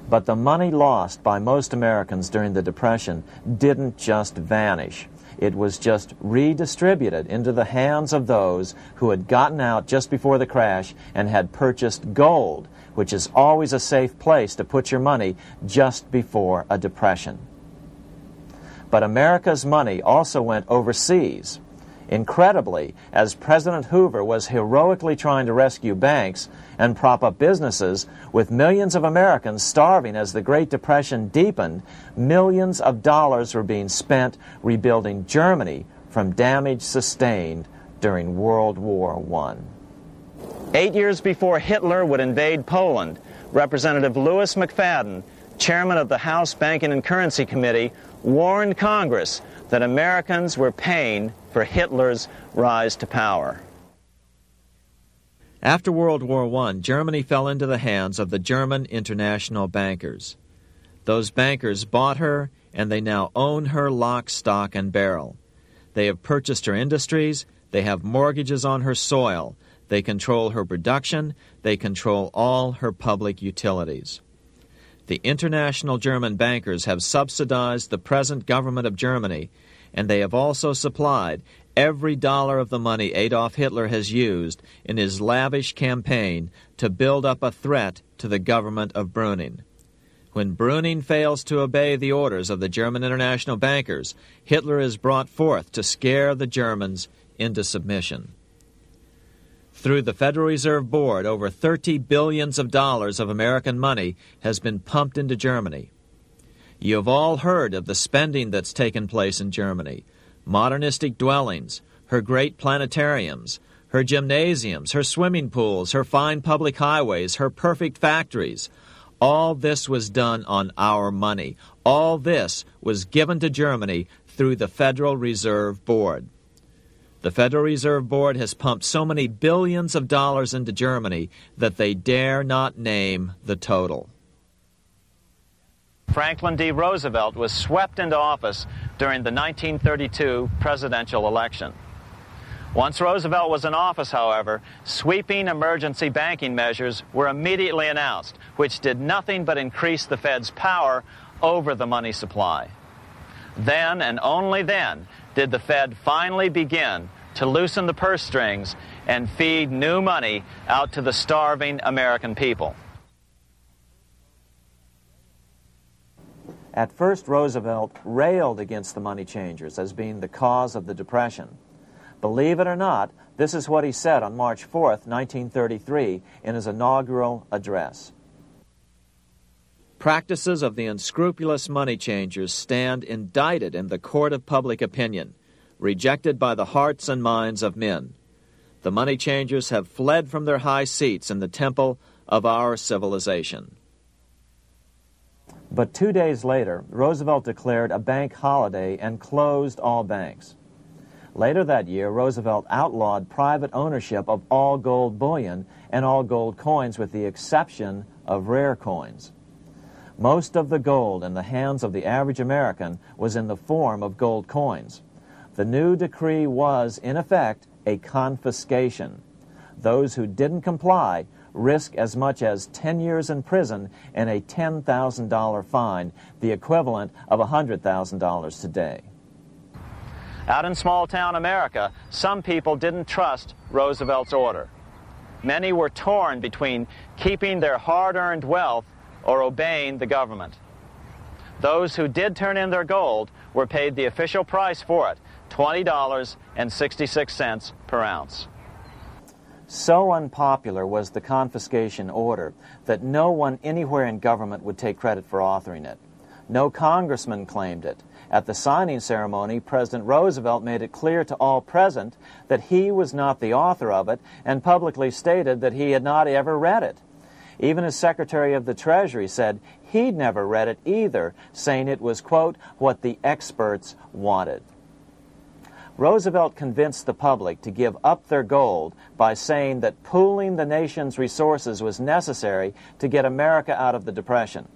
But the money lost by most Americans during the Depression didn't just vanish. It was just redistributed into the hands of those who had gotten out just before the crash and had purchased gold, which is always a safe place to put your money just before a depression. But America's money also went overseas. Incredibly, as President Hoover was heroically trying to rescue banks and prop up businesses, with millions of Americans starving as the Great Depression deepened, millions of dollars were being spent rebuilding Germany from damage sustained during World War I. 8 years before Hitler would invade Poland, Representative Louis McFadden, chairman of the House Banking and Currency Committee, warned Congress that Americans were paying for Hitler's rise to power. After World War I, Germany fell into the hands of the German international bankers. Those bankers bought her, and they now own her lock, stock, and barrel. They have purchased her industries, they have mortgages on her soil, they control her production, they control all her public utilities. The international German bankers have subsidized the present government of Germany, and they have also supplied every dollar of the money Adolf Hitler has used in his lavish campaign to build up a threat to the government of Brüning. When Brüning fails to obey the orders of the German international bankers, Hitler is brought forth to scare the Germans into submission. Through the Federal Reserve Board, over $30 billion of American money has been pumped into Germany. You have all heard of the spending that's taken place in Germany. Modernistic dwellings, her great planetariums, her gymnasiums, her swimming pools, her fine public highways, her perfect factories. All this was done on our money. All this was given to Germany through the Federal Reserve Board. The Federal Reserve Board has pumped so many billions of dollars into Germany that they dare not name the total. Franklin D. Roosevelt was swept into office during the 1932 presidential election. Once Roosevelt was in office, however, sweeping emergency banking measures were immediately announced, which did nothing but increase the Fed's power over the money supply. Then, and only then, did the Fed finally begin to loosen the purse strings and feed new money out to the starving American people. At first, Roosevelt railed against the money changers as being the cause of the Depression. Believe it or not, this is what he said on March 4th, 1933, in his inaugural address. Practices of the unscrupulous money changers stand indicted in the court of public opinion, rejected by the hearts and minds of men. The money changers have fled from their high seats in the temple of our civilization. But 2 days later, Roosevelt declared a bank holiday and closed all banks. Later that year, Roosevelt outlawed private ownership of all gold bullion and all gold coins with the exception of rare coins. Most of the gold in the hands of the average American was in the form of gold coins. The new decree was, in effect, a confiscation. Those who didn't comply risk as much as 10 years in prison and a $10,000 fine, the equivalent of $100,000 today. Out in small-town America, some people didn't trust Roosevelt's order. Many were torn between keeping their hard-earned wealth or obeying the government. Those who did turn in their gold were paid the official price for it, $20.66 per ounce. So unpopular was the confiscation order that no one anywhere in government would take credit for authoring it. No congressman claimed it. At the signing ceremony, President Roosevelt made it clear to all present that he was not the author of it and publicly stated that he had not ever read it. Even his Secretary of the Treasury said he'd never read it either, saying it was, quote, what the experts wanted. Roosevelt convinced the public to give up their gold by saying that pooling the nation's resources was necessary to get America out of the Depression.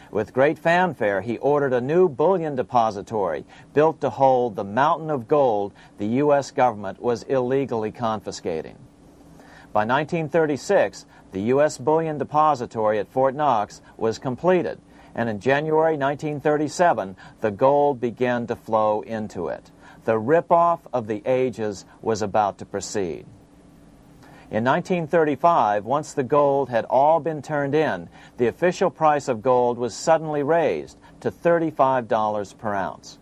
With great fanfare, he ordered a new bullion depository built to hold the mountain of gold the U.S. government was illegally confiscating. By 1936, the U.S. Bullion Depository at Fort Knox was completed, and in January 1937, the gold began to flow into it. The rip-off of the ages was about to proceed. In 1935, once the gold had all been turned in, the official price of gold was suddenly raised to $35 per ounce.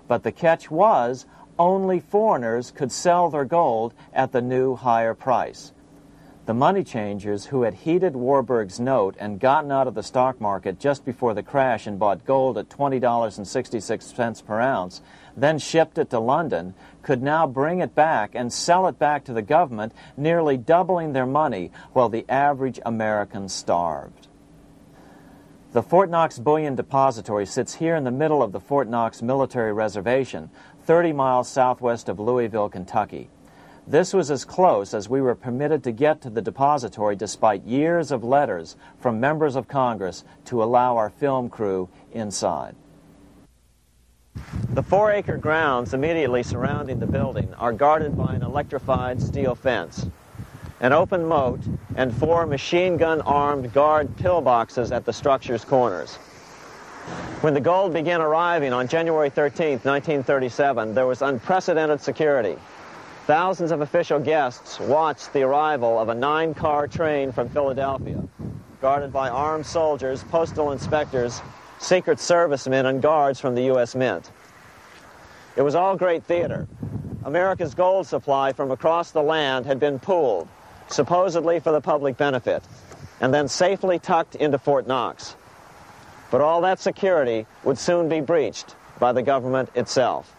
But the catch was, only foreigners could sell their gold at the new higher price. The money changers who had heeded Warburg's note and gotten out of the stock market just before the crash and bought gold at $20.66 per ounce, then shipped it to London, could now bring it back and sell it back to the government, nearly doubling their money while the average American starved. The Fort Knox Bullion Depository sits here in the middle of the Fort Knox Military Reservation, 30 miles southwest of Louisville, Kentucky. This was as close as we were permitted to get to the depository despite years of letters from members of Congress to allow our film crew inside. The 4-acre grounds immediately surrounding the building are guarded by an electrified steel fence, an open moat, and 4 machine-gun-armed guard pillboxes at the structure's corners. When the gold began arriving on January 13, 1937, there was unprecedented security. Thousands of official guests watched the arrival of a 9-car train from Philadelphia, guarded by armed soldiers, postal inspectors, Secret Servicemen, and guards from the U.S. Mint. It was all great theater. America's gold supply from across the land had been pooled, supposedly for the public benefit, and then safely tucked into Fort Knox. But all that security would soon be breached by the government itself.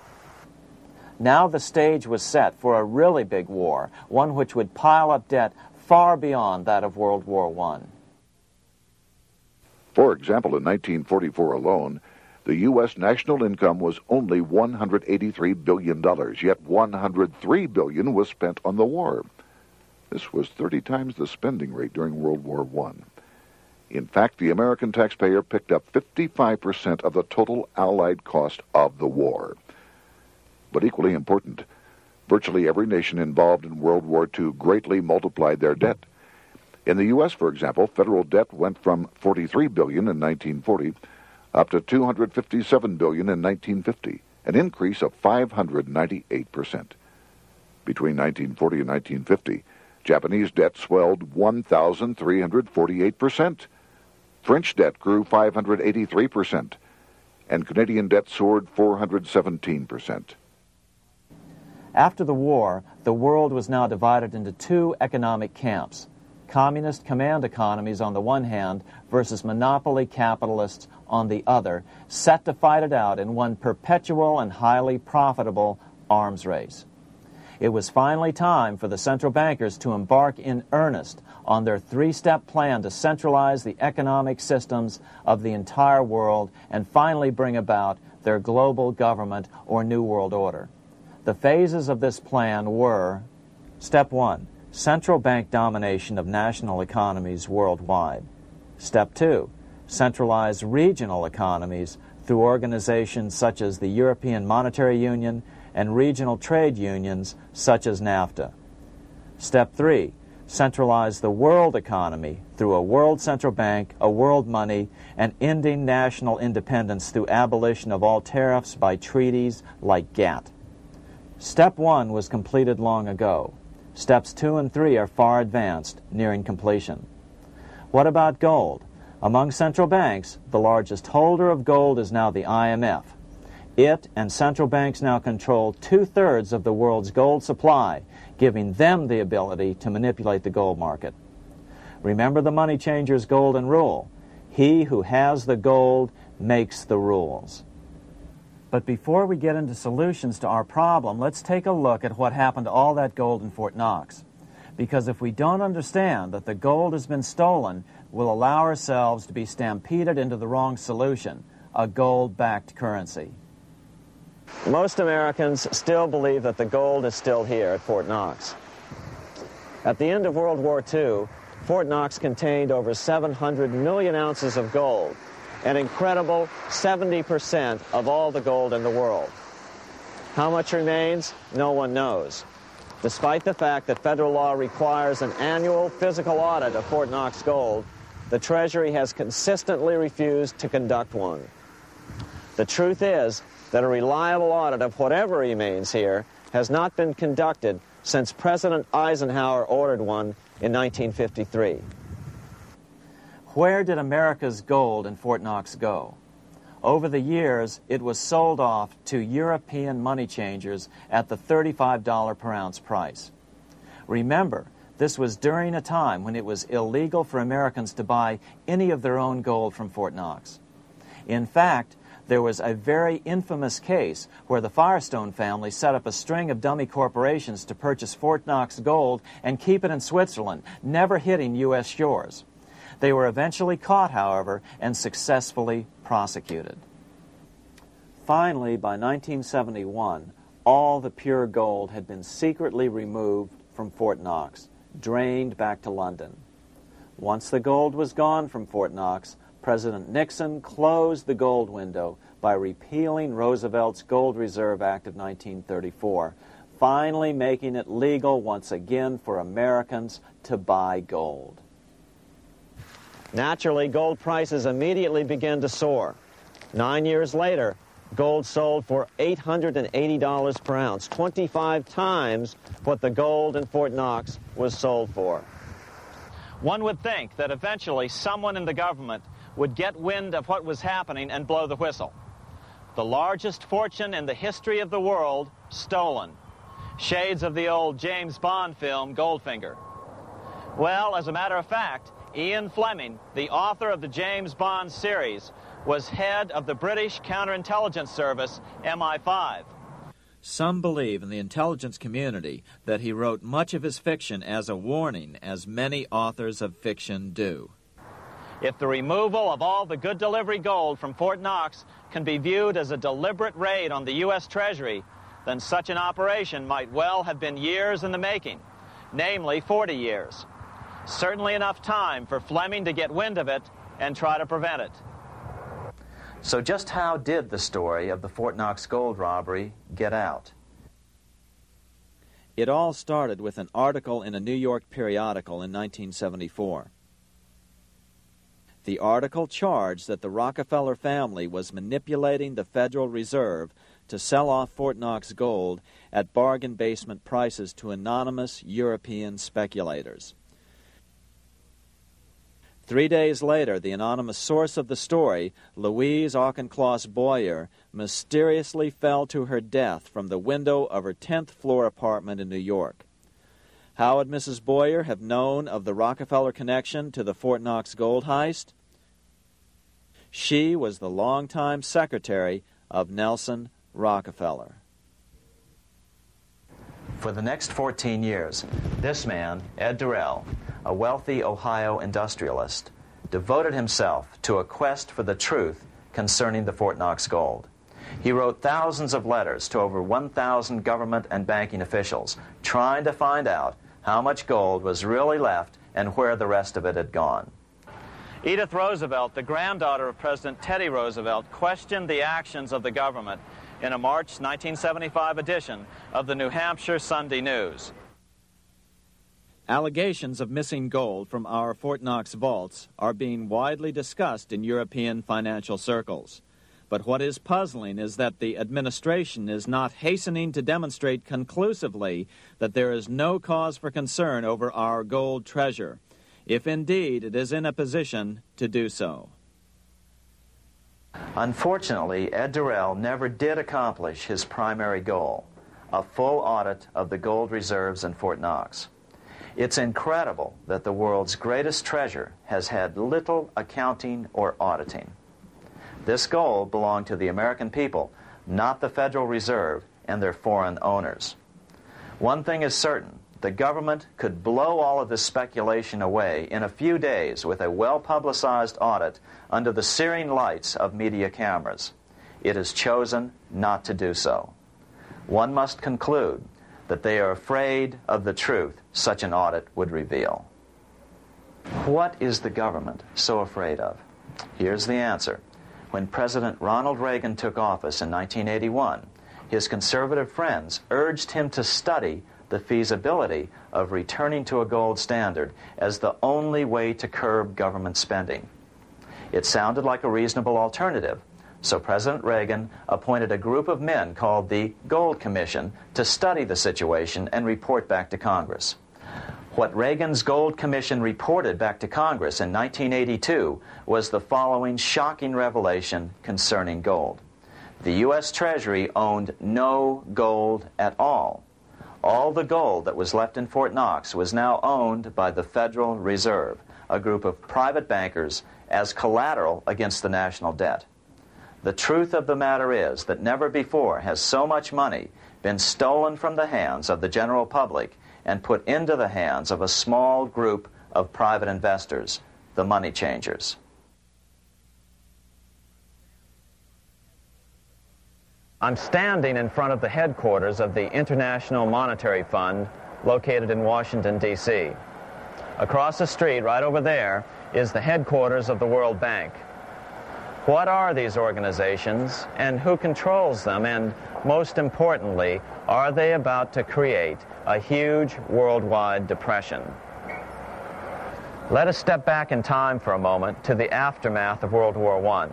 Now the stage was set for a really big war, one which would pile up debt far beyond that of World War I. For example, in 1944 alone, the U.S. national income was only $183 billion, yet $103 billion was spent on the war. This was 30 times the spending rate during World War I. In fact, the American taxpayer picked up 55% of the total Allied cost of the war. But equally important, virtually every nation involved in World War II greatly multiplied their debt. In the U.S., for example, federal debt went from $43 billion in 1940 up to $257 billion in 1950, an increase of 598%. Between 1940 and 1950, Japanese debt swelled 1,348%. French debt grew 583%, and Canadian debt soared 417%. After the war, the world was now divided into two economic camps: communist command economies on the one hand versus monopoly capitalists on the other, set to fight it out in one perpetual and highly profitable arms race. It was finally time for the central bankers to embark in earnest on their three-step plan to centralize the economic systems of the entire world and finally bring about their global government or New World Order. The phases of this plan were: Step 1, central bank domination of national economies worldwide. Step 2, centralized regional economies through organizations such as the European Monetary Union and regional trade unions such as NAFTA. Step 3, centralize the world economy through a world central bank, a world money, and ending national independence through abolition of all tariffs by treaties like GATT. Step 1 was completed long ago. Steps 2 and 3 are far advanced, nearing completion. What about gold? Among central banks, the largest holder of gold is now the IMF. It and central banks now control 2/3 of the world's gold supply, giving them the ability to manipulate the gold market. Remember the money changer's golden rule: he who has the gold makes the rules. But before we get into solutions to our problem, let's take a look at what happened to all that gold in Fort Knox. Because if we don't understand that the gold has been stolen, we'll allow ourselves to be stampeded into the wrong solution: a gold-backed currency. Most Americans still believe that the gold is still here at Fort Knox. At the end of World War II, Fort Knox contained over 700 million ounces of gold, an incredible 70% of all the gold in the world. How much remains? No one knows. Despite the fact that federal law requires an annual physical audit of Fort Knox gold, the Treasury has consistently refused to conduct one. The truth is that a reliable audit of whatever remains here has not been conducted since President Eisenhower ordered one in 1953. Where did America's gold in Fort Knox go? Over the years, it was sold off to European money changers at the $35 per ounce price. Remember, this was during a time when it was illegal for Americans to buy any of their own gold from Fort Knox. In fact, there was a very infamous case where the Firestone family set up a string of dummy corporations to purchase Fort Knox gold and keep it in Switzerland, never hitting U.S. shores. They were eventually caught, however, and successfully prosecuted. Finally, by 1971, all the pure gold had been secretly removed from Fort Knox, drained back to London. Once the gold was gone from Fort Knox, President Nixon closed the gold window by repealing Roosevelt's Gold Reserve Act of 1934, finally making it legal once again for Americans to buy gold. Naturally, gold prices immediately began to soar. 9 years later, gold sold for $880 per ounce, 25 times what the gold in Fort Knox was sold for. One would think that eventually someone in the government would get wind of what was happening and blow the whistle. The largest fortune in the history of the world stolen. Shades of the old James Bond film, Goldfinger. Well, as a matter of fact, Ian Fleming, the author of the James Bond series, was head of the British counterintelligence service, MI5. Some believe in the intelligence community that he wrote much of his fiction as a warning, as many authors of fiction do. If the removal of all the good delivery gold from Fort Knox can be viewed as a deliberate raid on the U.S. Treasury, then such an operation might well have been years in the making, namely 40 years. Certainly enough time for Fleming to get wind of it and try to prevent it. So just how did the story of the Fort Knox gold robbery get out? It all started with an article in a New York periodical in 1974. The article charged that the Rockefeller family was manipulating the Federal Reserve to sell off Fort Knox gold at bargain basement prices to anonymous European speculators. 3 days later, the anonymous source of the story, Louise Auchincloss Boyer, mysteriously fell to her death from the window of her 10th floor apartment in New York. How would Mrs. Boyer have known of the Rockefeller connection to the Fort Knox gold heist? She was the longtime secretary of Nelson Rockefeller. For the next 14 years, this man, Ed Durrell, a wealthy Ohio industrialist, devoted himself to a quest for the truth concerning the Fort Knox gold. He wrote thousands of letters to over 1,000 government and banking officials, trying to find out how much gold was really left and where the rest of it had gone. Edith Roosevelt, the granddaughter of President Teddy Roosevelt, questioned the actions of the government in a March 1975 edition of the New Hampshire Sunday News. Allegations of missing gold from our Fort Knox vaults are being widely discussed in European financial circles. But what is puzzling is that the administration is not hastening to demonstrate conclusively that there is no cause for concern over our gold treasure, if indeed it is in a position to do so. Unfortunately, Ed Durrell never did accomplish his primary goal, a full audit of the gold reserves in Fort Knox. It's incredible that the world's greatest treasure has had little accounting or auditing. This gold belonged to the American people, not the Federal Reserve and their foreign owners. One thing is certain, the government could blow all of this speculation away in a few days with a well-publicized audit under the searing lights of media cameras. It has chosen not to do so. One must conclude that they are afraid of the truth such an audit would reveal. What is the government so afraid of? Here's the answer. When President Ronald Reagan took office in 1981, his conservative friends urged him to study the feasibility of returning to a gold standard as the only way to curb government spending. It sounded like a reasonable alternative, so President Reagan appointed a group of men called the Gold Commission to study the situation and report back to Congress. What Reagan's Gold Commission reported back to Congress in 1982 was the following shocking revelation concerning gold. The U.S. Treasury owned no gold at all. All the gold that was left in Fort Knox was now owned by the Federal Reserve, a group of private bankers, as collateral against the national debt. The truth of the matter is that never before has so much money been stolen from the hands of the general public and put into the hands of a small group of private investors, the money changers. I'm standing in front of the headquarters of the International Monetary Fund located in Washington, D.C. Across the street, right over there, is the headquarters of the World Bank. What are these organizations and who controls them? And most importantly, are they about to create a huge worldwide depression? Let us step back in time for a moment to the aftermath of World War I.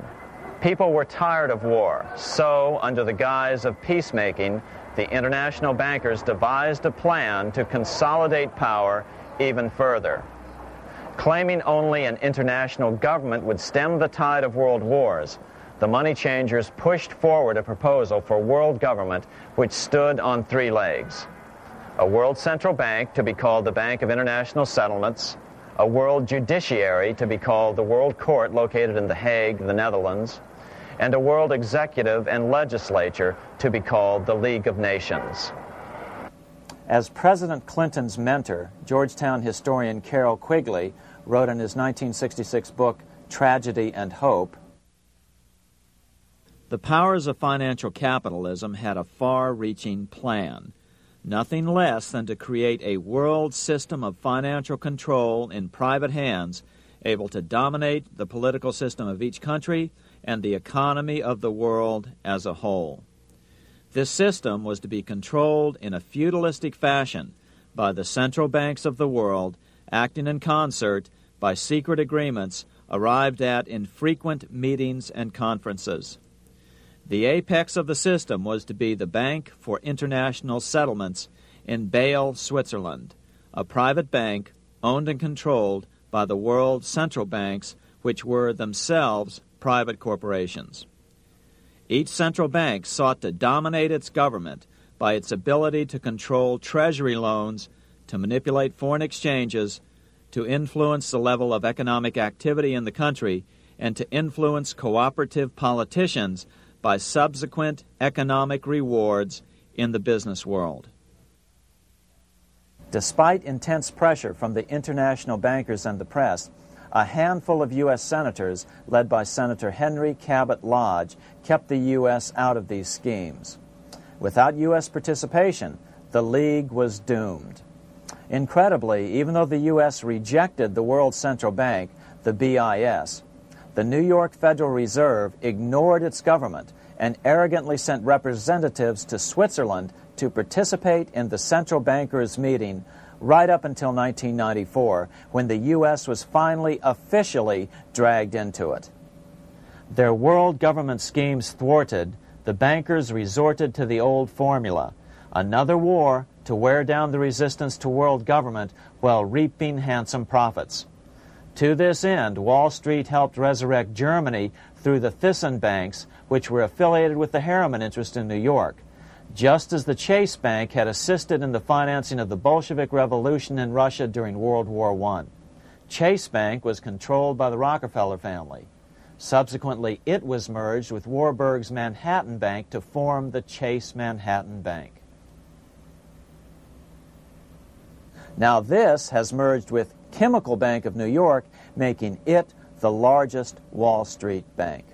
People were tired of war, so under the guise of peacemaking, the international bankers devised a plan to consolidate power even further. Claiming only an international government would stem the tide of world wars, the money changers pushed forward a proposal for world government which stood on three legs. A world central bank to be called the Bank of International Settlements, a world judiciary to be called the World Court located in The Hague, the Netherlands, and a world executive and legislature to be called the League of Nations. As President Clinton's mentor, Georgetown historian Carroll Quigley wrote in his 1966 book, Tragedy and Hope, the powers of financial capitalism had a far-reaching plan, nothing less than to create a world system of financial control in private hands, able to dominate the political system of each country and the economy of the world as a whole. This system was to be controlled in a feudalistic fashion by the central banks of the world, acting in concert by secret agreements arrived at in frequent meetings and conferences. The apex of the system was to be the Bank for International Settlements in Bâle, Switzerland, a private bank owned and controlled by the world central banks, which were themselves private corporations. Each central bank sought to dominate its government by its ability to control treasury loans, to manipulate foreign exchanges, to influence the level of economic activity in the country, and to influence cooperative politicians by subsequent economic rewards in the business world. Despite intense pressure from the international bankers and the press, a handful of U.S. senators, led by Senator Henry Cabot Lodge, kept the U.S. out of these schemes. Without U.S. participation, the League was doomed. Incredibly, even though the U.S. rejected the World Central Bank, the BIS, the New York Federal Reserve ignored its government and arrogantly sent representatives to Switzerland to participate in the central bankers' meeting right up until 1994, when the U.S. was finally officially dragged into it. Their world government schemes thwarted, the bankers resorted to the old formula: another war to wear down the resistance to world government while reaping handsome profits. To this end, Wall Street helped resurrect Germany through the Thyssen banks, which were affiliated with the Harriman interest in New York, just as the Chase Bank had assisted in the financing of the Bolshevik Revolution in Russia during World War I. Chase Bank was controlled by the Rockefeller family. Subsequently, it was merged with Warburg's Manhattan Bank to form the Chase Manhattan Bank. Now this has merged with Chemical Bank of New York, making it the largest Wall Street bank.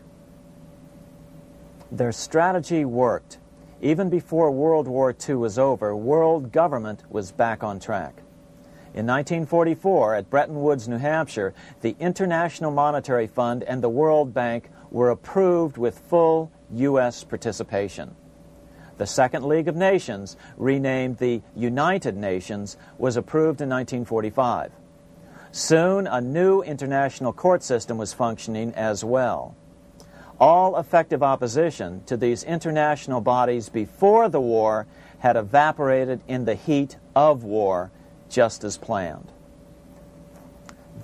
Their strategy worked. Even before World War II was over, world government was back on track. In 1944, at Bretton Woods, New Hampshire, the International Monetary Fund and the World Bank were approved with full U.S. participation. The Second League of Nations, renamed the United Nations, was approved in 1945. Soon, a new international court system was functioning as well. All effective opposition to these international bodies before the war had evaporated in the heat of war, just as planned.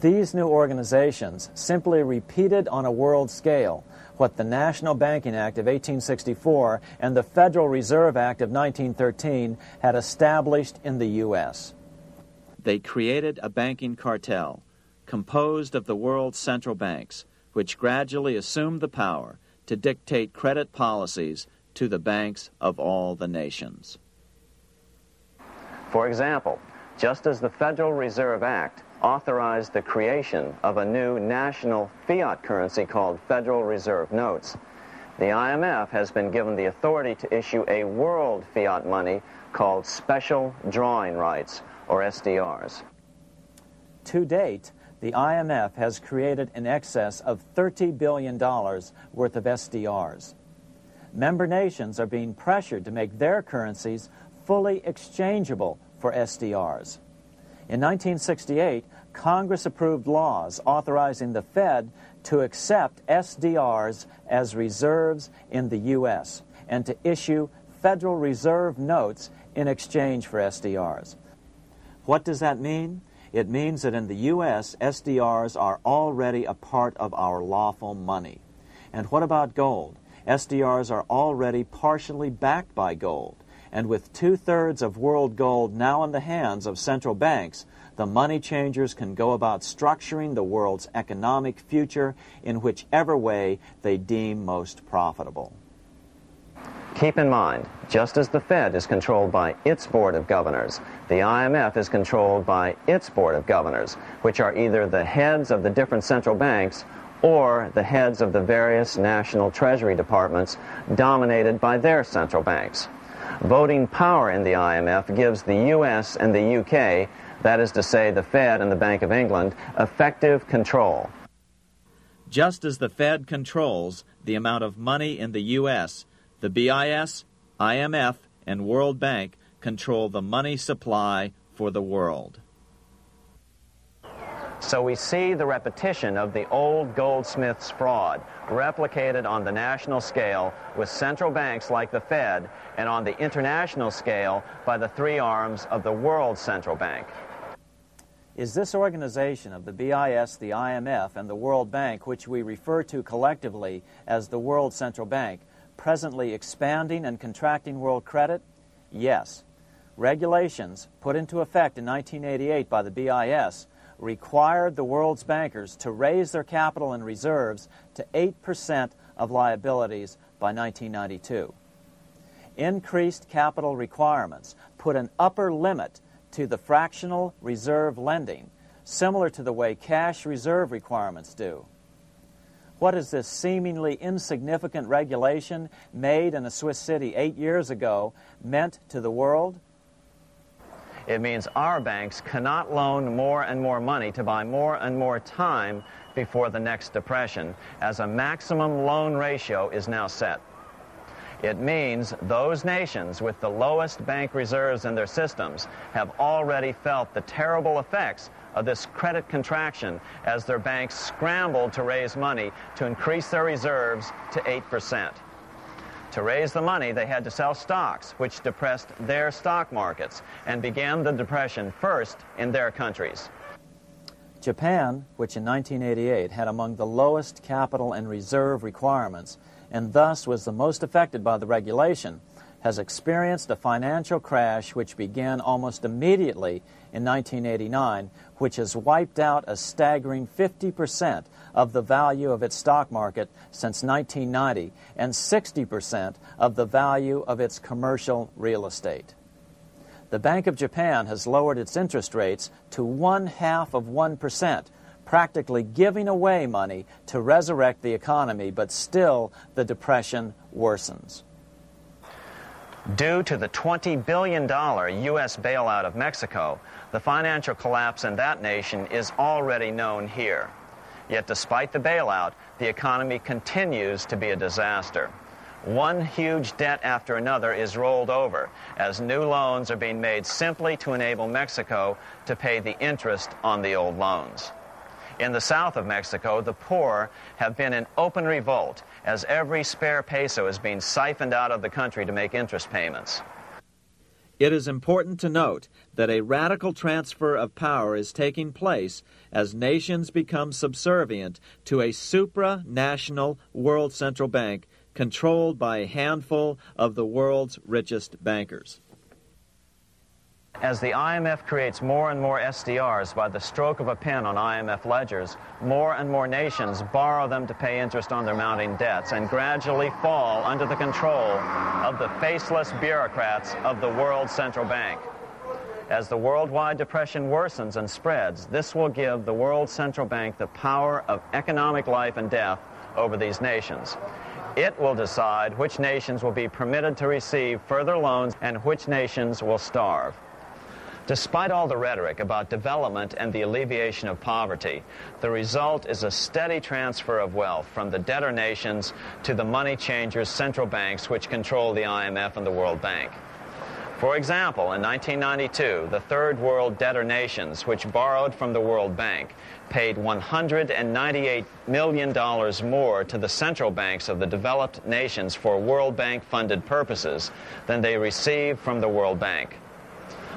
These new organizations simply repeated on a world scale what the National Banking Act of 1864 and the Federal Reserve Act of 1913 had established in the U.S. They created a banking cartel composed of the world's central banks, which gradually assumed the power to dictate credit policies to the banks of all the nations. For example, just as the Federal Reserve Act authorized the creation of a new national fiat currency called Federal Reserve Notes, the IMF has been given the authority to issue a world fiat money called Special Drawing Rights, or SDRs. To date, the IMF has created in excess of $30 billion worth of SDRs. Member nations are being pressured to make their currencies fully exchangeable for SDRs. In 1968, Congress approved laws authorizing the Fed to accept SDRs as reserves in the U.S. and to issue Federal Reserve notes in exchange for SDRs. What does that mean? It means that in the U.S., SDRs are already a part of our lawful money. And what about gold? SDRs are already partially backed by gold. And with 2/3 of world gold now in the hands of central banks, the money changers can go about structuring the world's economic future in whichever way they deem most profitable. Keep in mind, just as the Fed is controlled by its Board of Governors, the IMF is controlled by its Board of Governors, which are either the heads of the different central banks or the heads of the various national treasury departments dominated by their central banks. Voting power in the IMF gives the U.S. and the U.K., that is to say the Fed and the Bank of England, effective control. Just as the Fed controls the amount of money in the U.S., the BIS, IMF, and World Bank control the money supply for the world. So we see the repetition of the old goldsmith's fraud replicated on the national scale with central banks like the Fed and on the international scale by the three arms of the World Central Bank. Is this organization of the BIS, the IMF, and the World Bank, which we refer to collectively as the World Central Bank, presently expanding and contracting world credit? Yes. Regulations put into effect in 1988 by the BIS required the world's bankers to raise their capital and reserves to 8% of liabilities by 1992. Increased capital requirements put an upper limit to the fractional reserve lending, similar to the way cash reserve requirements do. What has this seemingly insignificant regulation made in a Swiss city 8 years ago meant to the world? It means our banks cannot loan more and more money to buy more and more time before the next depression, as a maximum loan ratio is now set. It means those nations with the lowest bank reserves in their systems have already felt the terrible effects of this credit contraction as their banks scrambled to raise money to increase their reserves to 8%. To raise the money, they had to sell stocks, which depressed their stock markets and began the depression first in their countries. Japan, which in 1988 had among the lowest capital and reserve requirements, and thus was the most affected by the regulation, has experienced a financial crash which began almost immediately in 1989, which has wiped out a staggering 50% of the value of its stock market since 1990 and 60% of the value of its commercial real estate. The Bank of Japan has lowered its interest rates to 0.5%, practically giving away money to resurrect the economy, but still the depression worsens. Due to the $20 billion U.S. bailout of Mexico, the financial collapse in that nation is already known here. Yet despite the bailout, the economy continues to be a disaster. One huge debt after another is rolled over as new loans are being made simply to enable Mexico to pay the interest on the old loans. In the south of Mexico, the poor have been in open revolt as every spare peso is being siphoned out of the country to make interest payments. It is important to note that a radical transfer of power is taking place as nations become subservient to a supranational world central bank controlled by a handful of the world's richest bankers. As the IMF creates more and more SDRs by the stroke of a pen on IMF ledgers, more and more nations borrow them to pay interest on their mounting debts and gradually fall under the control of the faceless bureaucrats of the World Central Bank. As the worldwide depression worsens and spreads, this will give the World Central Bank the power of economic life and death over these nations. It will decide which nations will be permitted to receive further loans and which nations will starve. Despite all the rhetoric about development and the alleviation of poverty, the result is a steady transfer of wealth from the debtor nations to the money changers' central banks which control the IMF and the World Bank. For example, in 1992, the Third World debtor nations, which borrowed from the World Bank, paid $198 million more to the central banks of the developed nations for World Bank-funded purposes than they received from the World Bank.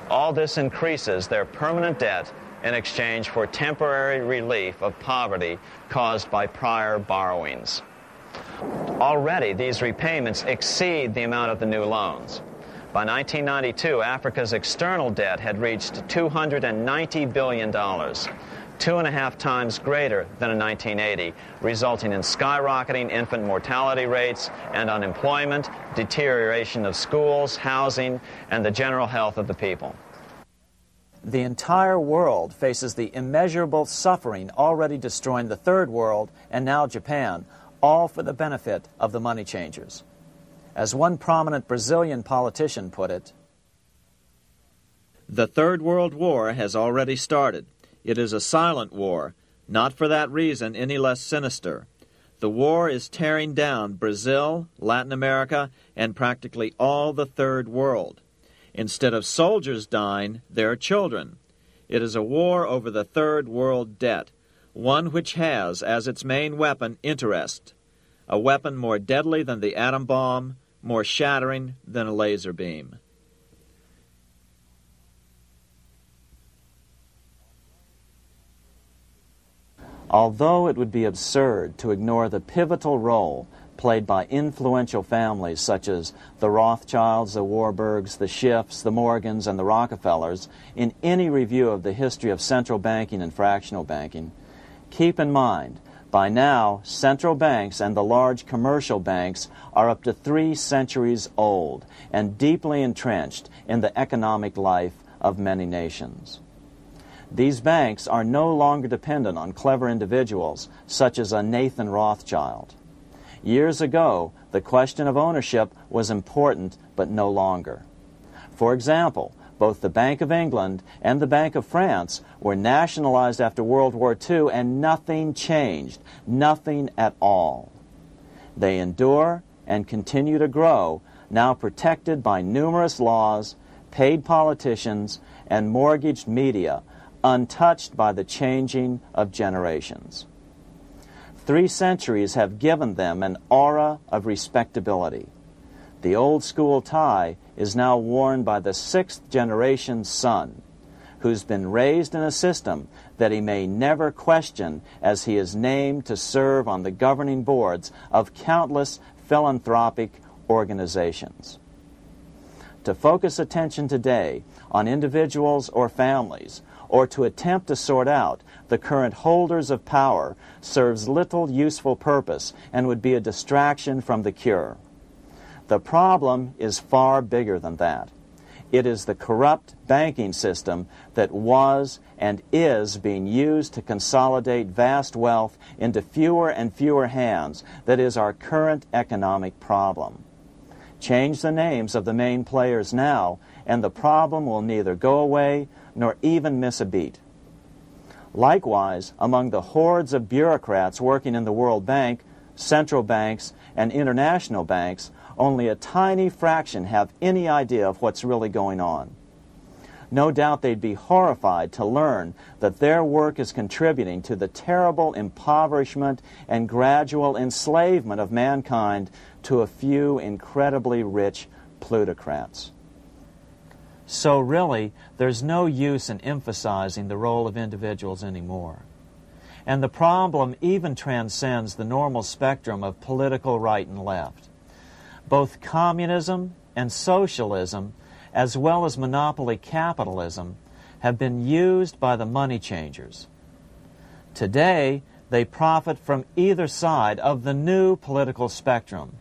All this increases their permanent debt in exchange for temporary relief of poverty caused by prior borrowings. Already, these repayments exceed the amount of the new loans. By 1992, Africa's external debt had reached $290 billion, 2.5 times greater than in 1980, resulting in skyrocketing infant mortality rates and unemployment, deterioration of schools, housing, and the general health of the people. The entire world faces the immeasurable suffering already destroying the Third World and now Japan, all for the benefit of the money changers. As one prominent Brazilian politician put it, "The Third World War has already started. It is a silent war, not for that reason any less sinister. The war is tearing down Brazil, Latin America, and practically all the Third World. Instead of soldiers dying, there are children. It is a war over the Third World debt, one which has as its main weapon interest, a weapon more deadly than the atom bomb, more shattering than a laser beam." Although it would be absurd to ignore the pivotal role played by influential families such as the Rothschilds, the Warburgs, the Schiffs, the Morgans, and the Rockefellers in any review of the history of central banking and fractional banking, keep in mind, by now, central banks and the large commercial banks are up to 3 centuries old and deeply entrenched in the economic life of many nations. These banks are no longer dependent on clever individuals such as a Nathan Rothschild. Years ago, the question of ownership was important, but no longer. For example, both the Bank of England and the Bank of France were nationalized after World War II, and nothing changed, nothing at all. They endure and continue to grow, now protected by numerous laws, paid politicians, and mortgaged media, untouched by the changing of generations. 3 centuries have given them an aura of respectability. The old school tie is now worn by the 6th generation son, who's been raised in a system that he may never question, as he is named to serve on the governing boards of countless philanthropic organizations. To focus attention today on individuals or families, or to attempt to sort out the current holders of power, serves little useful purpose and would be a distraction from the cure. The problem is far bigger than that. It is the corrupt banking system that was and is being used to consolidate vast wealth into fewer and fewer hands that is our current economic problem. Change the names of the main players now, and the problem will neither go away nor even miss a beat. Likewise, among the hordes of bureaucrats working in the World Bank, central banks, and international banks, only a tiny fraction have any idea of what's really going on. No doubt they'd be horrified to learn that their work is contributing to the terrible impoverishment and gradual enslavement of mankind to a few incredibly rich plutocrats. So really, there's no use in emphasizing the role of individuals anymore. And the problem even transcends the normal spectrum of political right and left. Both communism and socialism, as well as monopoly capitalism, have been used by the money changers. Today, they profit from either side of the new political spectrum.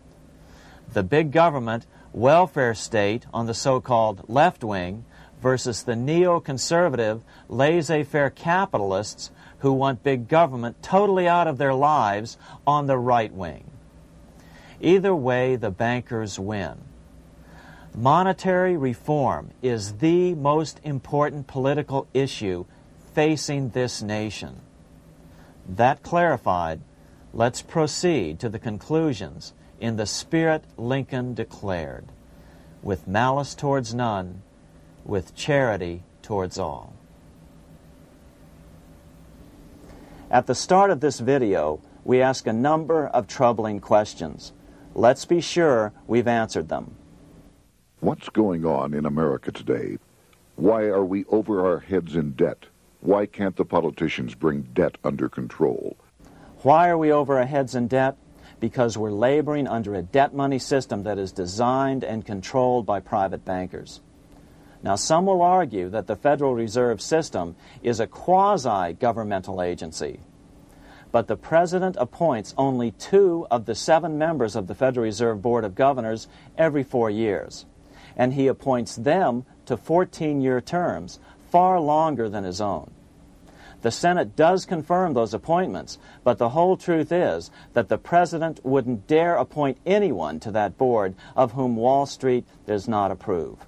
The big government welfare state on the so-called left wing versus the neoconservative laissez-faire capitalists who want big government totally out of their lives on the right wing. Either way, the bankers win. Monetary reform is the most important political issue facing this nation. That clarified, let's proceed to the conclusions in the spirit Lincoln declared, with malice towards none, with charity towards all. At the start of this video, we ask a number of troubling questions. Let's be sure we've answered them. What's going on in America today? Why are we over our heads in debt? Why can't the politicians bring debt under control? Why are we over our heads in debt? Because we're laboring under a debt money system that is designed and controlled by private bankers. Now, some will argue that the Federal Reserve System is a quasi-governmental agency. But the President appoints only 2 of the 7 members of the Federal Reserve Board of Governors every 4 years. And he appoints them to 14-year terms, far longer than his own. The Senate does confirm those appointments, but the whole truth is that the President wouldn't dare appoint anyone to that board of whom Wall Street does not approve.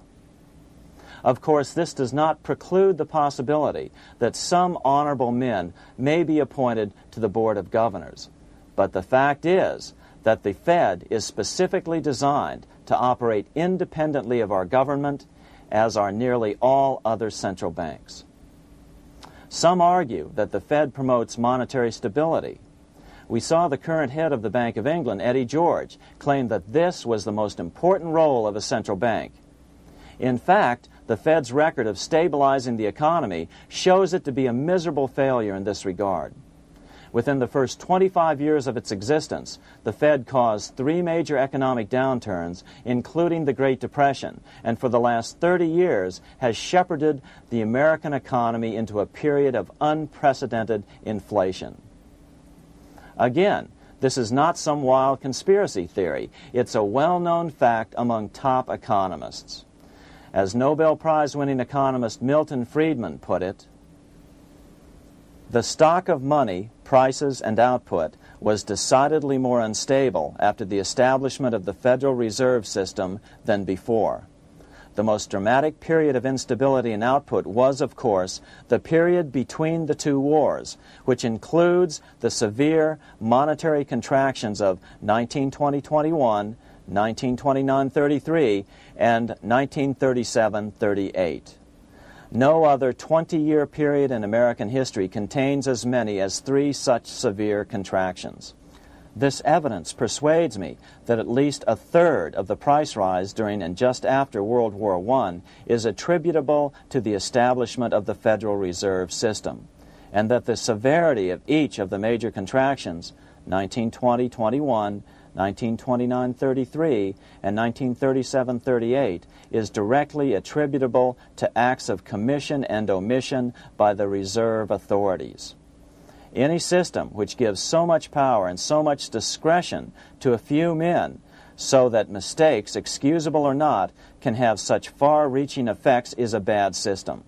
Of course, this does not preclude the possibility that some honorable men may be appointed to the Board of Governors. But the fact is that the Fed is specifically designed to operate independently of our government, as are nearly all other central banks. Some argue that the Fed promotes monetary stability. We saw the current head of the Bank of England, Eddie George, claim that this was the most important role of a central bank. In fact, the Fed's record of stabilizing the economy shows it to be a miserable failure in this regard. Within the first 25 years of its existence, the Fed caused 3 major economic downturns, including the Great Depression, and for the last 30 years has shepherded the American economy into a period of unprecedented inflation. Again, this is not some wild conspiracy theory. It's a well-known fact among top economists. As Nobel Prize-winning economist Milton Friedman put it, the stock of money, prices, and output was decidedly more unstable after the establishment of the Federal Reserve System than before. The most dramatic period of instability in output was, of course, the period between the 2 wars, which includes the severe monetary contractions of 1920-21, 1929-33, and 1937-38. No other 20-year period in American history contains as many as 3 such severe contractions. This evidence persuades me that at least a third of the price rise during and just after World War I is attributable to the establishment of the Federal Reserve System, and that the severity of each of the major contractions, 1920-21, 1929-33, and 1937-38, is directly attributable to acts of commission and omission by the reserve authorities. Any system which gives so much power and so much discretion to a few men so that mistakes, excusable or not, can have such far-reaching effects is a bad system.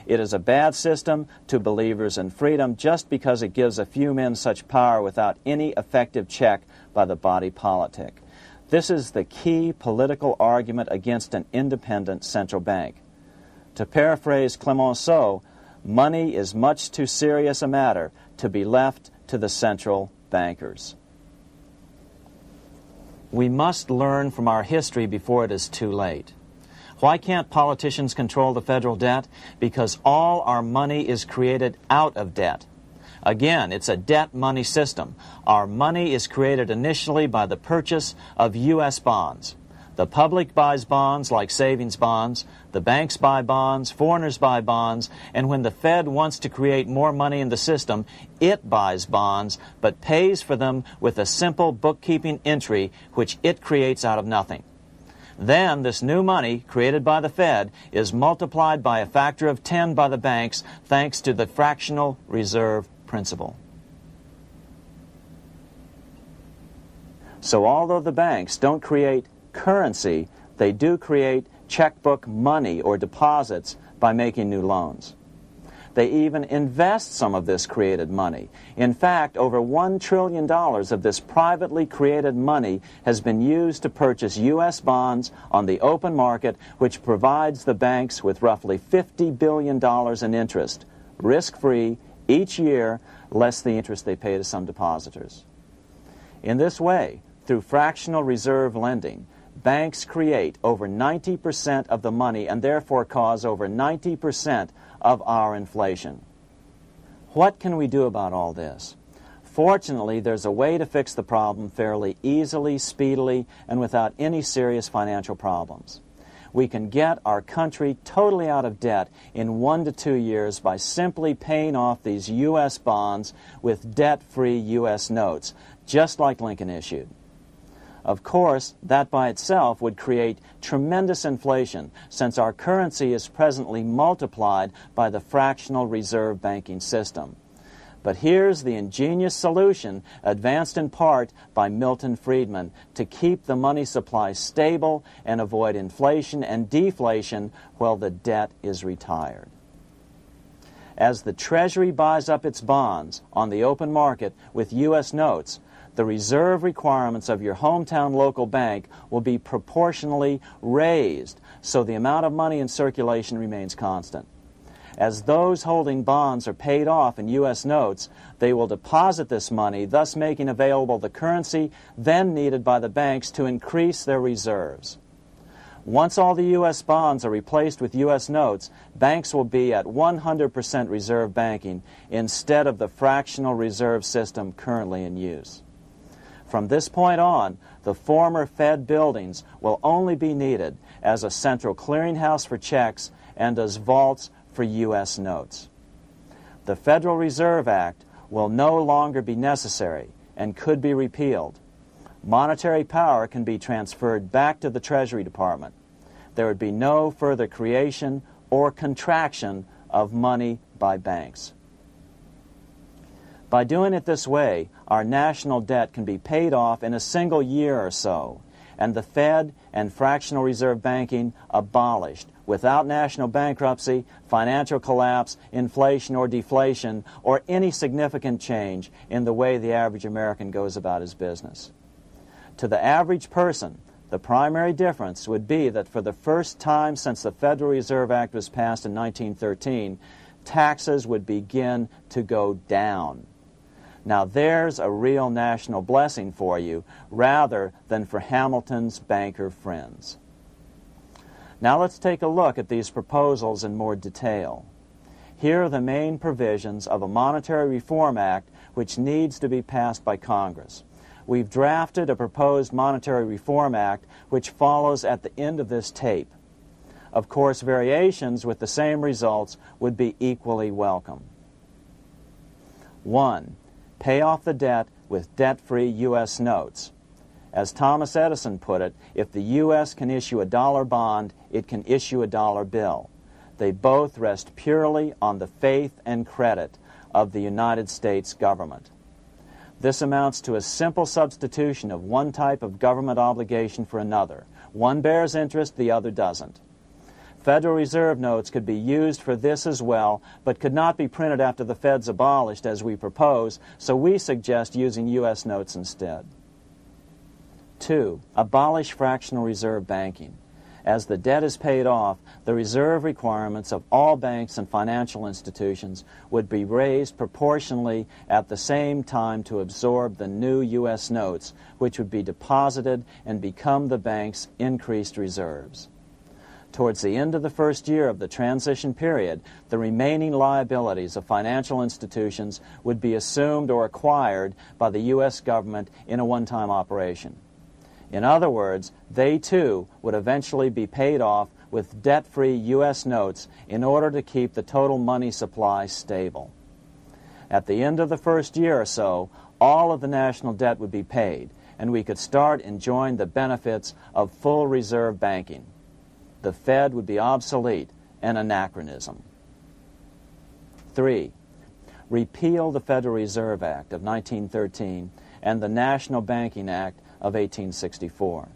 It is a bad system to believers in freedom just because it gives a few men such power without any effective check by the body politic. This is the key political argument against an independent central bank. To paraphrase Clemenceau, money is much too serious a matter to be left to the central bankers. We must learn from our history before it is too late. Why can't politicians control the federal debt? Because all our money is created out of debt. Again, it's a debt money system. Our money is created initially by the purchase of U.S. bonds. The public buys bonds like savings bonds, the banks buy bonds, foreigners buy bonds, and when the Fed wants to create more money in the system, it buys bonds, but pays for them with a simple bookkeeping entry which it creates out of nothing. Then this new money, created by the Fed, is multiplied by a factor of 10 by the banks thanks to the fractional reserve principle. So although the banks don't create currency, they do create checkbook money or deposits by making new loans. They even invest some of this created money. In fact, over $1 trillion of this privately created money has been used to purchase U.S. bonds on the open market, which provides the banks with roughly $50 billion in interest, risk-free, each year, less the interest they pay to some depositors. In this way, through fractional reserve lending, banks create over 90% of the money and therefore cause over 90% of our inflation. What can we do about all this? Fortunately, there's a way to fix the problem fairly easily, speedily, and without any serious financial problems. We can get our country totally out of debt in 1 to 2 years by simply paying off these U.S. bonds with debt-free U.S. notes, just like Lincoln issued. Of course, that by itself would create tremendous inflation, since our currency is presently multiplied by the fractional reserve banking system. But here's the ingenious solution, advanced in part by Milton Friedman, to keep the money supply stable and avoid inflation and deflation while the debt is retired. As the Treasury buys up its bonds on the open market with U.S. notes, the reserve requirements of your hometown local bank will be proportionally raised, so the amount of money in circulation remains constant. As those holding bonds are paid off in U.S. notes, they will deposit this money, thus making available the currency then needed by the banks to increase their reserves. Once all the U.S. bonds are replaced with U.S. notes, banks will be at 100% reserve banking instead of the fractional reserve system currently in use. From this point on, the former Fed buildings will only be needed as a central clearinghouse for checks and as vaults for U.S. notes. The Federal Reserve Act will no longer be necessary and could be repealed. Monetary power can be transferred back to the Treasury Department. There would be no further creation or contraction of money by banks. By doing it this way, our national debt can be paid off in a single year or so, and the Fed and fractional reserve banking abolished without national bankruptcy, financial collapse, inflation or deflation, or any significant change in the way the average American goes about his business. To the average person, the primary difference would be that for the first time since the Federal Reserve Act was passed in 1913, taxes would begin to go down. Now there's a real national blessing for you, rather than for Hamilton's banker friends. Now let's take a look at these proposals in more detail. Here are the main provisions of a Monetary Reform Act which needs to be passed by Congress. We've drafted a proposed Monetary Reform Act which follows at the end of this tape. Of course, variations with the same results would be equally welcome. 1. Pay off the debt with debt-free U.S. notes. As Thomas Edison put it, if the U.S. can issue a dollar bond, it can issue a dollar bill. They both rest purely on the faith and credit of the United States government. This amounts to a simple substitution of one type of government obligation for another. One bears interest, the other doesn't. Federal Reserve notes could be used for this as well, but could not be printed after the Fed's abolished as we propose, so we suggest using U.S. notes instead. 2. Abolish fractional reserve banking. As the debt is paid off, the reserve requirements of all banks and financial institutions would be raised proportionally at the same time to absorb the new U.S. notes, which would be deposited and become the bank's increased reserves. Towards the end of the first year of the transition period, the remaining liabilities of financial institutions would be assumed or acquired by the U.S. government in a one-time operation. In other words, they too would eventually be paid off with debt-free U.S. notes in order to keep the total money supply stable. At the end of the first year or so, all of the national debt would be paid, and we could start enjoying the benefits of full reserve banking. The Fed would be obsolete, an anachronism. 3. Repeal the Federal Reserve Act of 1913 and the National Banking Act of 1864.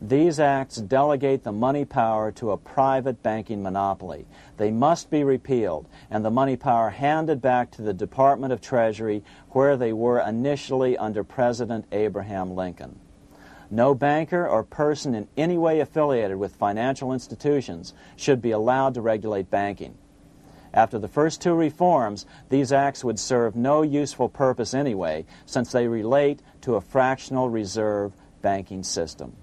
These acts delegate the money power to a private banking monopoly. They must be repealed, and the money power handed back to the Department of Treasury, where they were initially under President Abraham Lincoln. No banker or person in any way affiliated with financial institutions should be allowed to regulate banking. After the first two reforms, these acts would serve no useful purpose anyway, since they relate to a fractional reserve banking system.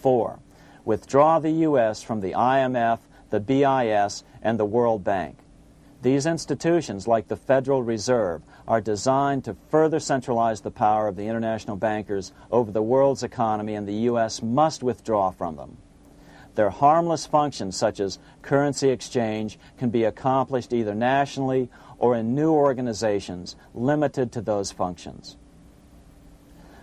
4. Withdraw the U.S. from the IMF, the BIS, and the World Bank. These institutions, like the Federal Reserve, are designed to further centralize the power of the international bankers over the world's economy, and the U.S. must withdraw from them. Their harmless functions, such as currency exchange, can be accomplished either nationally or in new organizations limited to those functions.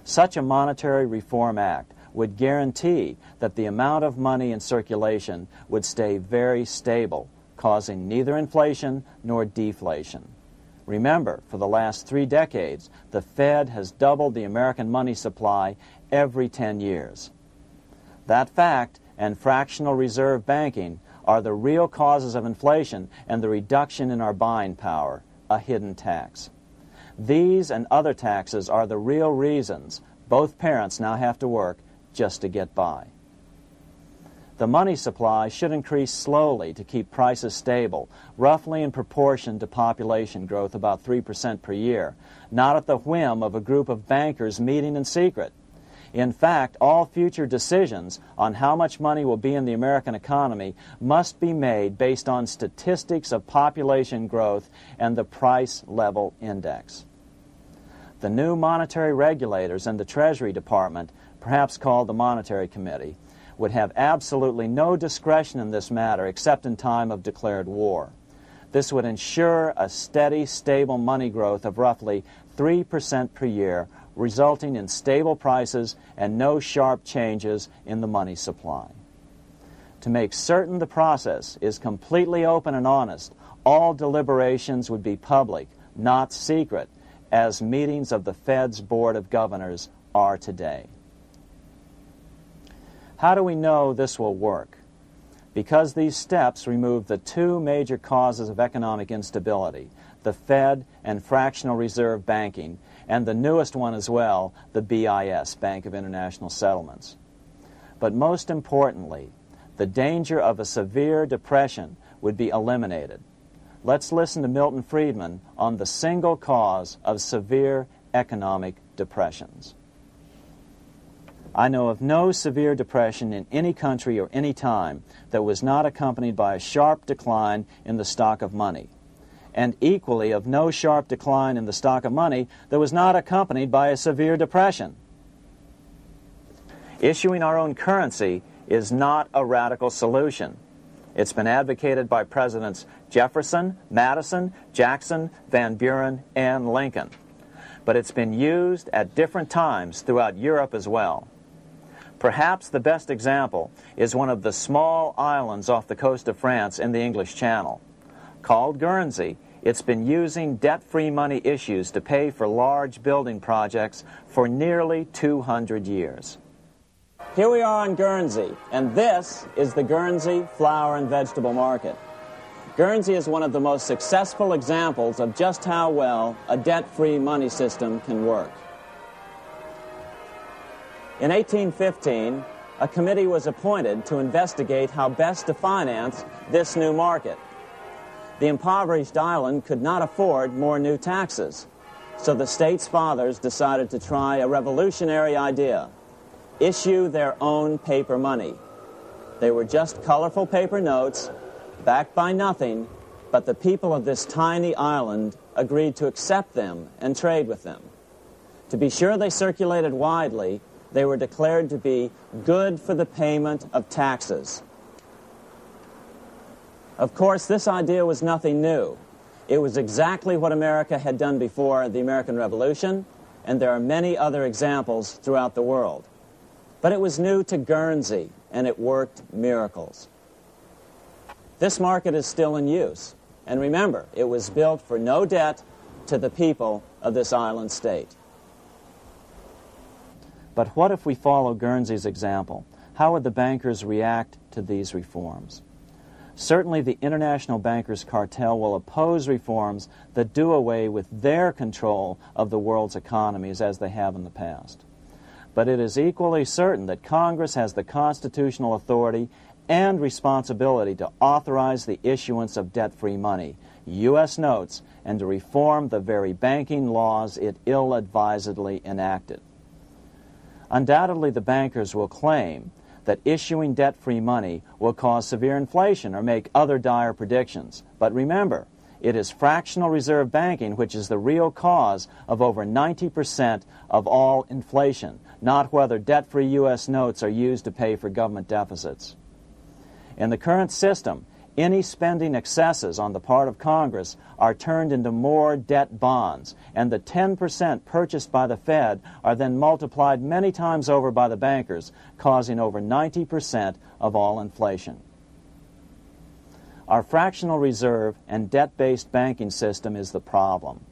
Such a monetary reform act would guarantee that the amount of money in circulation would stay very stable, causing neither inflation nor deflation. Remember, for the last 3 decades, the Fed has doubled the American money supply every 10 years. That fact and fractional reserve banking are the real causes of inflation and the reduction in our buying power, a hidden tax. These and other taxes are the real reasons both parents now have to work just to get by. The money supply should increase slowly to keep prices stable, roughly in proportion to population growth, about 3% per year, not at the whim of a group of bankers meeting in secret. In fact, all future decisions on how much money will be in the American economy must be made based on statistics of population growth and the price level index. The new monetary regulators and the Treasury Department, perhaps called the Monetary Committee, would have absolutely no discretion in this matter except in time of declared war. This would ensure a steady, stable money growth of roughly 3% per year, resulting in stable prices and no sharp changes in the money supply. To make certain the process is completely open and honest, all deliberations would be public, not secret, as meetings of the Fed's Board of Governors are today. How do we know this will work? Because these steps remove the two major causes of economic instability, the Fed and fractional reserve banking, and the newest one as well, the BIS, Bank of International Settlements. But most importantly, the danger of a severe depression would be eliminated. Let's listen to Milton Friedman on the single cause of severe economic depressions. I know of no severe depression in any country or any time that was not accompanied by a sharp decline in the stock of money, and equally of no sharp decline in the stock of money that was not accompanied by a severe depression. Issuing our own currency is not a radical solution. It's been advocated by Presidents Jefferson, Madison, Jackson, Van Buren, and Lincoln. But it's been used at different times throughout Europe as well. Perhaps the best example is one of the small islands off the coast of France in the English Channel. Called Guernsey, it's been using debt-free money issues to pay for large building projects for nearly 200 years. Here we are on Guernsey, and this is the Guernsey flower and vegetable market. Guernsey is one of the most successful examples of just how well a debt-free money system can work. In 1815, a committee was appointed to investigate how best to finance this new market. The impoverished island could not afford more new taxes, so the state's fathers decided to try a revolutionary idea: issue their own paper money. They were just colorful paper notes, backed by nothing, but the people of this tiny island agreed to accept them and trade with them. To be sure they circulated widely, they were declared to be good for the payment of taxes. Of course, this idea was nothing new. It was exactly what America had done before the American Revolution, and there are many other examples throughout the world. But it was new to Guernsey, and it worked miracles. This market is still in use, and remember, it was built for no debt to the people of this island state. But what if we follow Guernsey's example? How would the bankers react to these reforms? Certainly the international bankers' cartel will oppose reforms that do away with their control of the world's economies as they have in the past. But it is equally certain that Congress has the constitutional authority and responsibility to authorize the issuance of debt-free money, U.S. notes, and to reform the very banking laws it ill-advisedly enacted. Undoubtedly, the bankers will claim that issuing debt-free money will cause severe inflation or make other dire predictions. But remember, it is fractional reserve banking which is the real cause of over 90% of all inflation, not whether debt-free U.S. notes are used to pay for government deficits. In the current system, any spending excesses on the part of Congress are turned into more debt bonds, and the 10% purchased by the Fed are then multiplied many times over by the bankers, causing over 90% of all inflation. Our fractional reserve and debt-based banking system is the problem.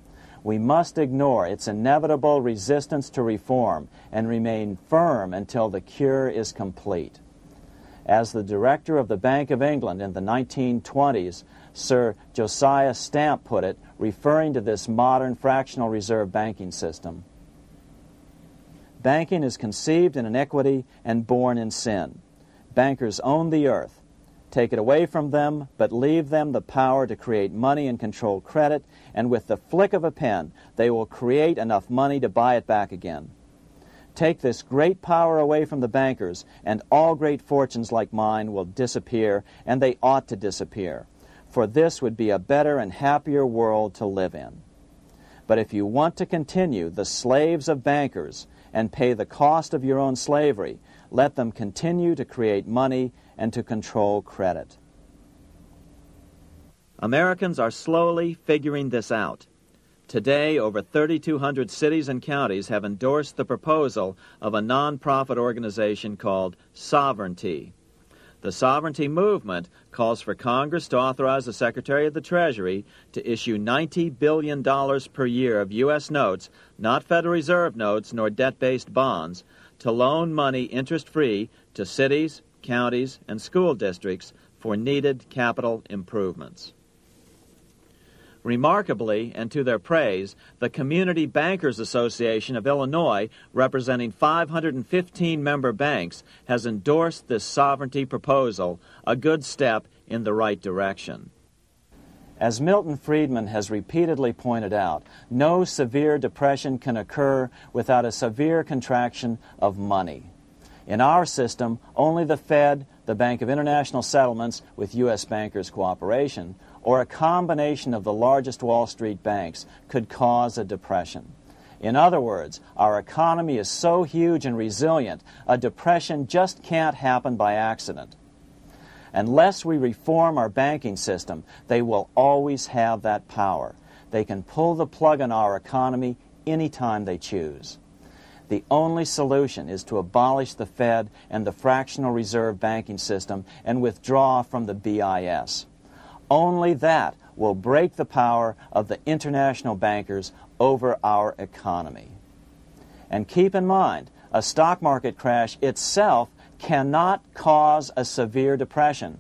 We must ignore its inevitable resistance to reform and remain firm until the cure is complete. As the director of the Bank of England in the 1920s, Sir Josiah Stamp put it, referring to this modern fractional reserve banking system, banking is conceived in iniquity and born in sin. Bankers own the earth. Take it away from them, but leave them the power to create money and control credit, and with the flick of a pen, they will create enough money to buy it back again. Take this great power away from the bankers, and all great fortunes like mine will disappear, and they ought to disappear, for this would be a better and happier world to live in. But if you want to continue the slaves of bankers and pay the cost of your own slavery, let them continue to create money and to control credit. Americans are slowly figuring this out. Today, over 3,200 cities and counties have endorsed the proposal of a nonprofit organization called Sovereignty. The Sovereignty movement calls for Congress to authorize the Secretary of the Treasury to issue $90 billion per year of U.S. notes, not Federal Reserve notes nor debt-based bonds, to loan money interest-free to cities, counties, and school districts for needed capital improvements. Remarkably, and to their praise, the Community Bankers Association of Illinois, representing 515 member banks, has endorsed this sovereignty proposal, a good step in the right direction. As Milton Friedman has repeatedly pointed out, no severe depression can occur without a severe contraction of money. In our system, only the Fed, the Bank of International Settlements, with U.S. bankers' cooperation, or a combination of the largest Wall Street banks could cause a depression. In other words, our economy is so huge and resilient, a depression just can't happen by accident. Unless we reform our banking system, they will always have that power. They can pull the plug on our economy anytime they choose. The only solution is to abolish the Fed and the fractional reserve banking system and withdraw from the BIS. Only that will break the power of the international bankers over our economy. And keep in mind, a stock market crash itself cannot cause a severe depression.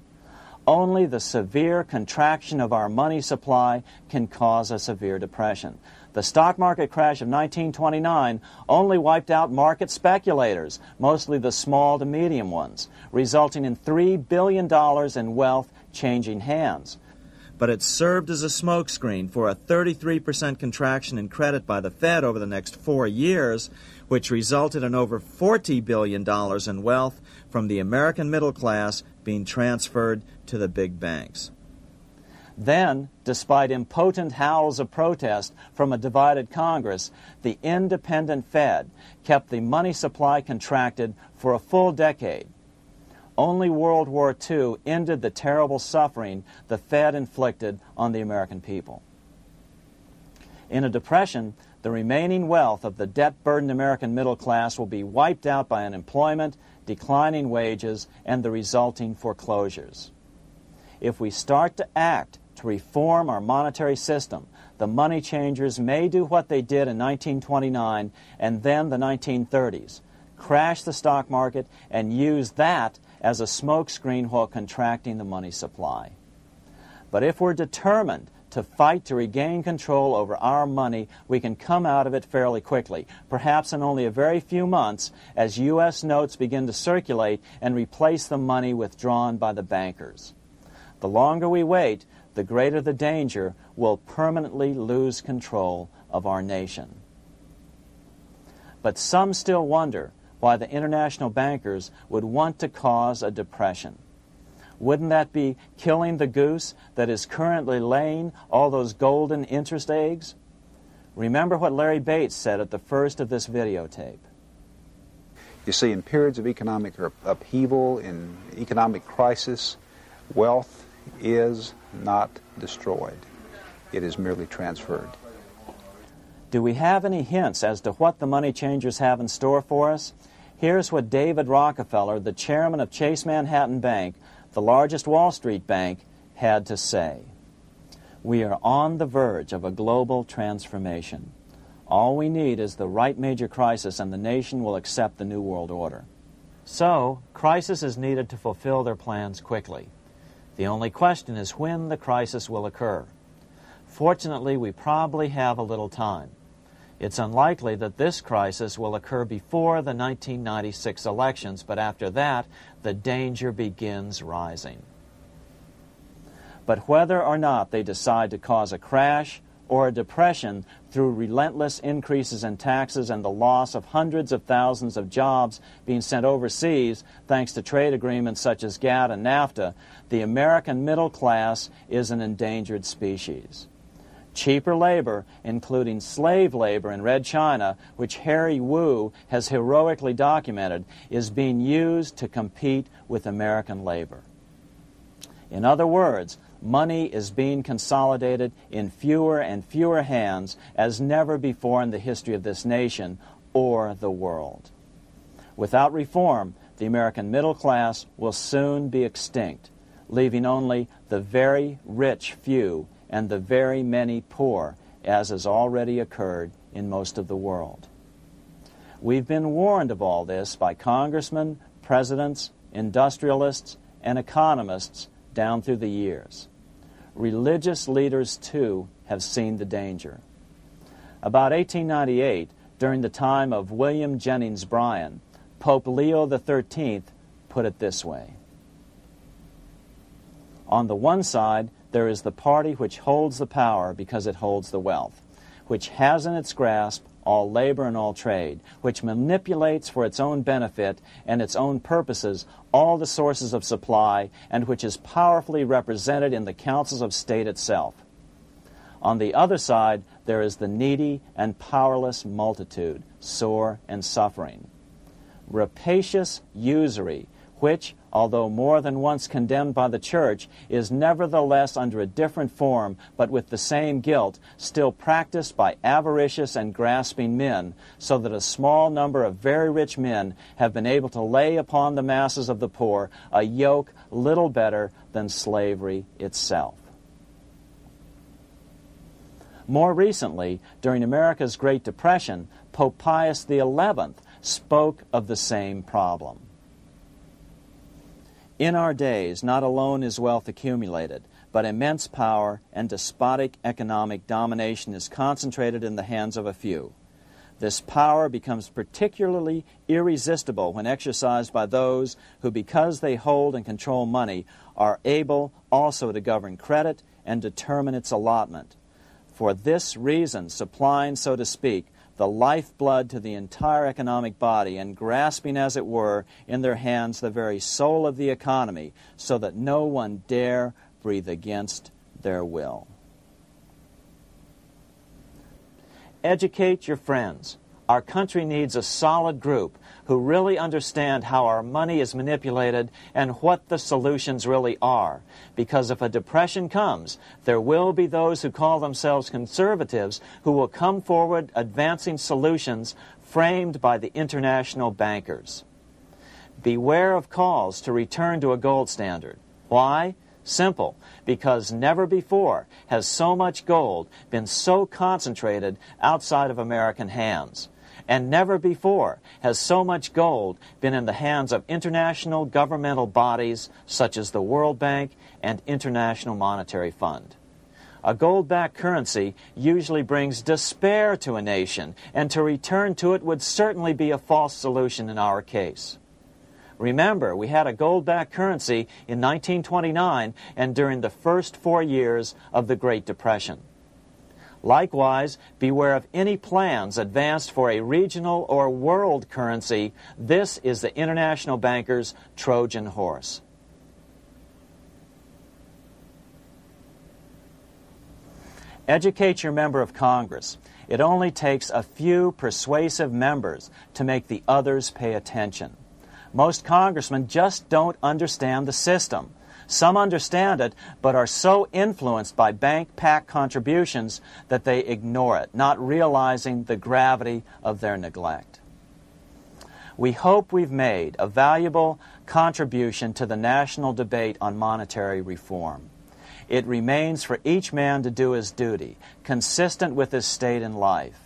Only the severe contraction of our money supply can cause a severe depression. The stock market crash of 1929 only wiped out market speculators, mostly the small to medium ones, resulting in $3 billion in wealth changing hands. But it served as a smokescreen for a 33% contraction in credit by the Fed over the next 4 years, which resulted in over $40 billion in wealth from the American middle class being transferred to the big banks. Then, despite impotent howls of protest from a divided Congress, the independent Fed kept the money supply contracted for a full decade. Only World War II ended the terrible suffering the Fed inflicted on the American people. In a depression, the remaining wealth of the debt-burdened American middle class will be wiped out by unemployment, declining wages, and the resulting foreclosures. If we start to act to reform our monetary system, the money changers may do what they did in 1929 and then the 1930s, crash the stock market and use that as a smokescreen while contracting the money supply. But if we're determined to fight to regain control over our money, we can come out of it fairly quickly, perhaps in only a very few months, as U.S. notes begin to circulate and replace the money withdrawn by the bankers. The longer we wait, the greater the danger we'll permanently lose control of our nation. But some still wonder why the international bankers would want to cause a depression. Wouldn't that be killing the goose that is currently laying all those golden interest eggs? Remember what Larry Bates said at the first of this videotape. You see, in periods of economic upheaval, in economic crisis, wealth is not destroyed. It is merely transferred. Do we have any hints as to what the money changers have in store for us? Here's what David Rockefeller, the chairman of Chase Manhattan Bank, the largest Wall Street bank, had to say. We are on the verge of a global transformation. All we need is the right major crisis and the nation will accept the New World Order. So, crisis is needed to fulfill their plans quickly. The only question is when the crisis will occur. Fortunately, we probably have a little time. It's unlikely that this crisis will occur before the 1996 elections, but after that, the danger begins rising. But whether or not they decide to cause a crash or a depression through relentless increases in taxes and the loss of hundreds of thousands of jobs being sent overseas thanks to trade agreements such as GATT and NAFTA, the American middle class is an endangered species. Cheaper labor, including slave labor in Red China, which Harry Wu has heroically documented, is being used to compete with American labor. In other words, money is being consolidated in fewer and fewer hands as never before in the history of this nation or the world. Without reform, the American middle class will soon be extinct, leaving only the very rich few and the very many poor, as has already occurred in most of the world. We've been warned of all this by congressmen, presidents, industrialists, and economists down through the years. Religious leaders, too, have seen the danger. About 1898, during the time of William Jennings Bryan, Pope Leo XIII put it this way: on the one side, there is the party which holds the power because it holds the wealth, which has in its grasp all labor and all trade, which manipulates for its own benefit and its own purposes all the sources of supply, and which is powerfully represented in the councils of state itself. On the other side, there is the needy and powerless multitude, sore and suffering. Rapacious usury, which, although more than once condemned by the Church, is nevertheless under a different form, but with the same guilt, still practiced by avaricious and grasping men, so that a small number of very rich men have been able to lay upon the masses of the poor a yoke little better than slavery itself. More recently, during America's Great Depression, Pope Pius XI spoke of the same problem. In our days, not alone is wealth accumulated, but immense power and despotic economic domination is concentrated in the hands of a few. This power becomes particularly irresistible when exercised by those who, because they hold and control money, are able also to govern credit and determine its allotment. For this reason, supplying, so to speak, the lifeblood to the entire economic body, and grasping, as it were, in their hands the very soul of the economy, so that no one dare breathe against their will. Educate your friends. Our country needs a solid group who really understand how our money is manipulated and what the solutions really are. Because if a depression comes, there will be those who call themselves conservatives who will come forward advancing solutions framed by the international bankers. Beware of calls to return to a gold standard. Why? Simple, because never before has so much gold been so concentrated outside of American hands. And never before has so much gold been in the hands of international governmental bodies such as the World Bank and International Monetary Fund. A gold-backed currency usually brings despair to a nation, and to return to it would certainly be a false solution in our case. Remember, we had a gold-backed currency in 1929 and during the first 4 years of the Great Depression. Likewise, beware of any plans advanced for a regional or world currency. This is the international bankers' Trojan horse. Educate your member of Congress. It only takes a few persuasive members to make the others pay attention. Most congressmen just don't understand the system. Some understand it, but are so influenced by bank-packed contributions that they ignore it, not realizing the gravity of their neglect. We hope we've made a valuable contribution to the national debate on monetary reform. It remains for each man to do his duty, consistent with his state in life.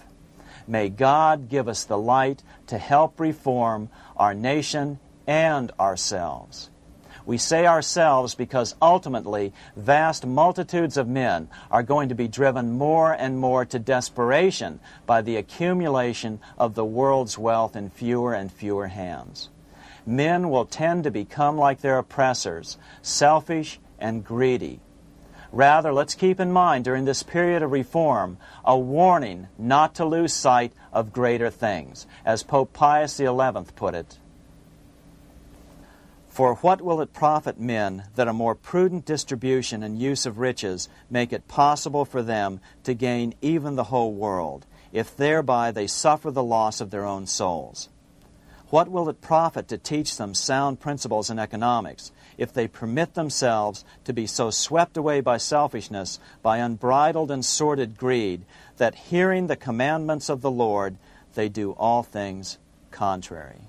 May God give us the light to help reform our nation and ourselves. We say ourselves because ultimately vast multitudes of men are going to be driven more and more to desperation by the accumulation of the world's wealth in fewer and fewer hands. Men will tend to become like their oppressors, selfish and greedy. Rather, let's keep in mind during this period of reform a warning not to lose sight of greater things, as Pope Pius XI put it. For what will it profit men that a more prudent distribution and use of riches make it possible for them to gain even the whole world, if thereby they suffer the loss of their own souls? What will it profit to teach them sound principles in economics, if they permit themselves to be so swept away by selfishness, by unbridled and sordid greed, that hearing the commandments of the Lord, they do all things contrary.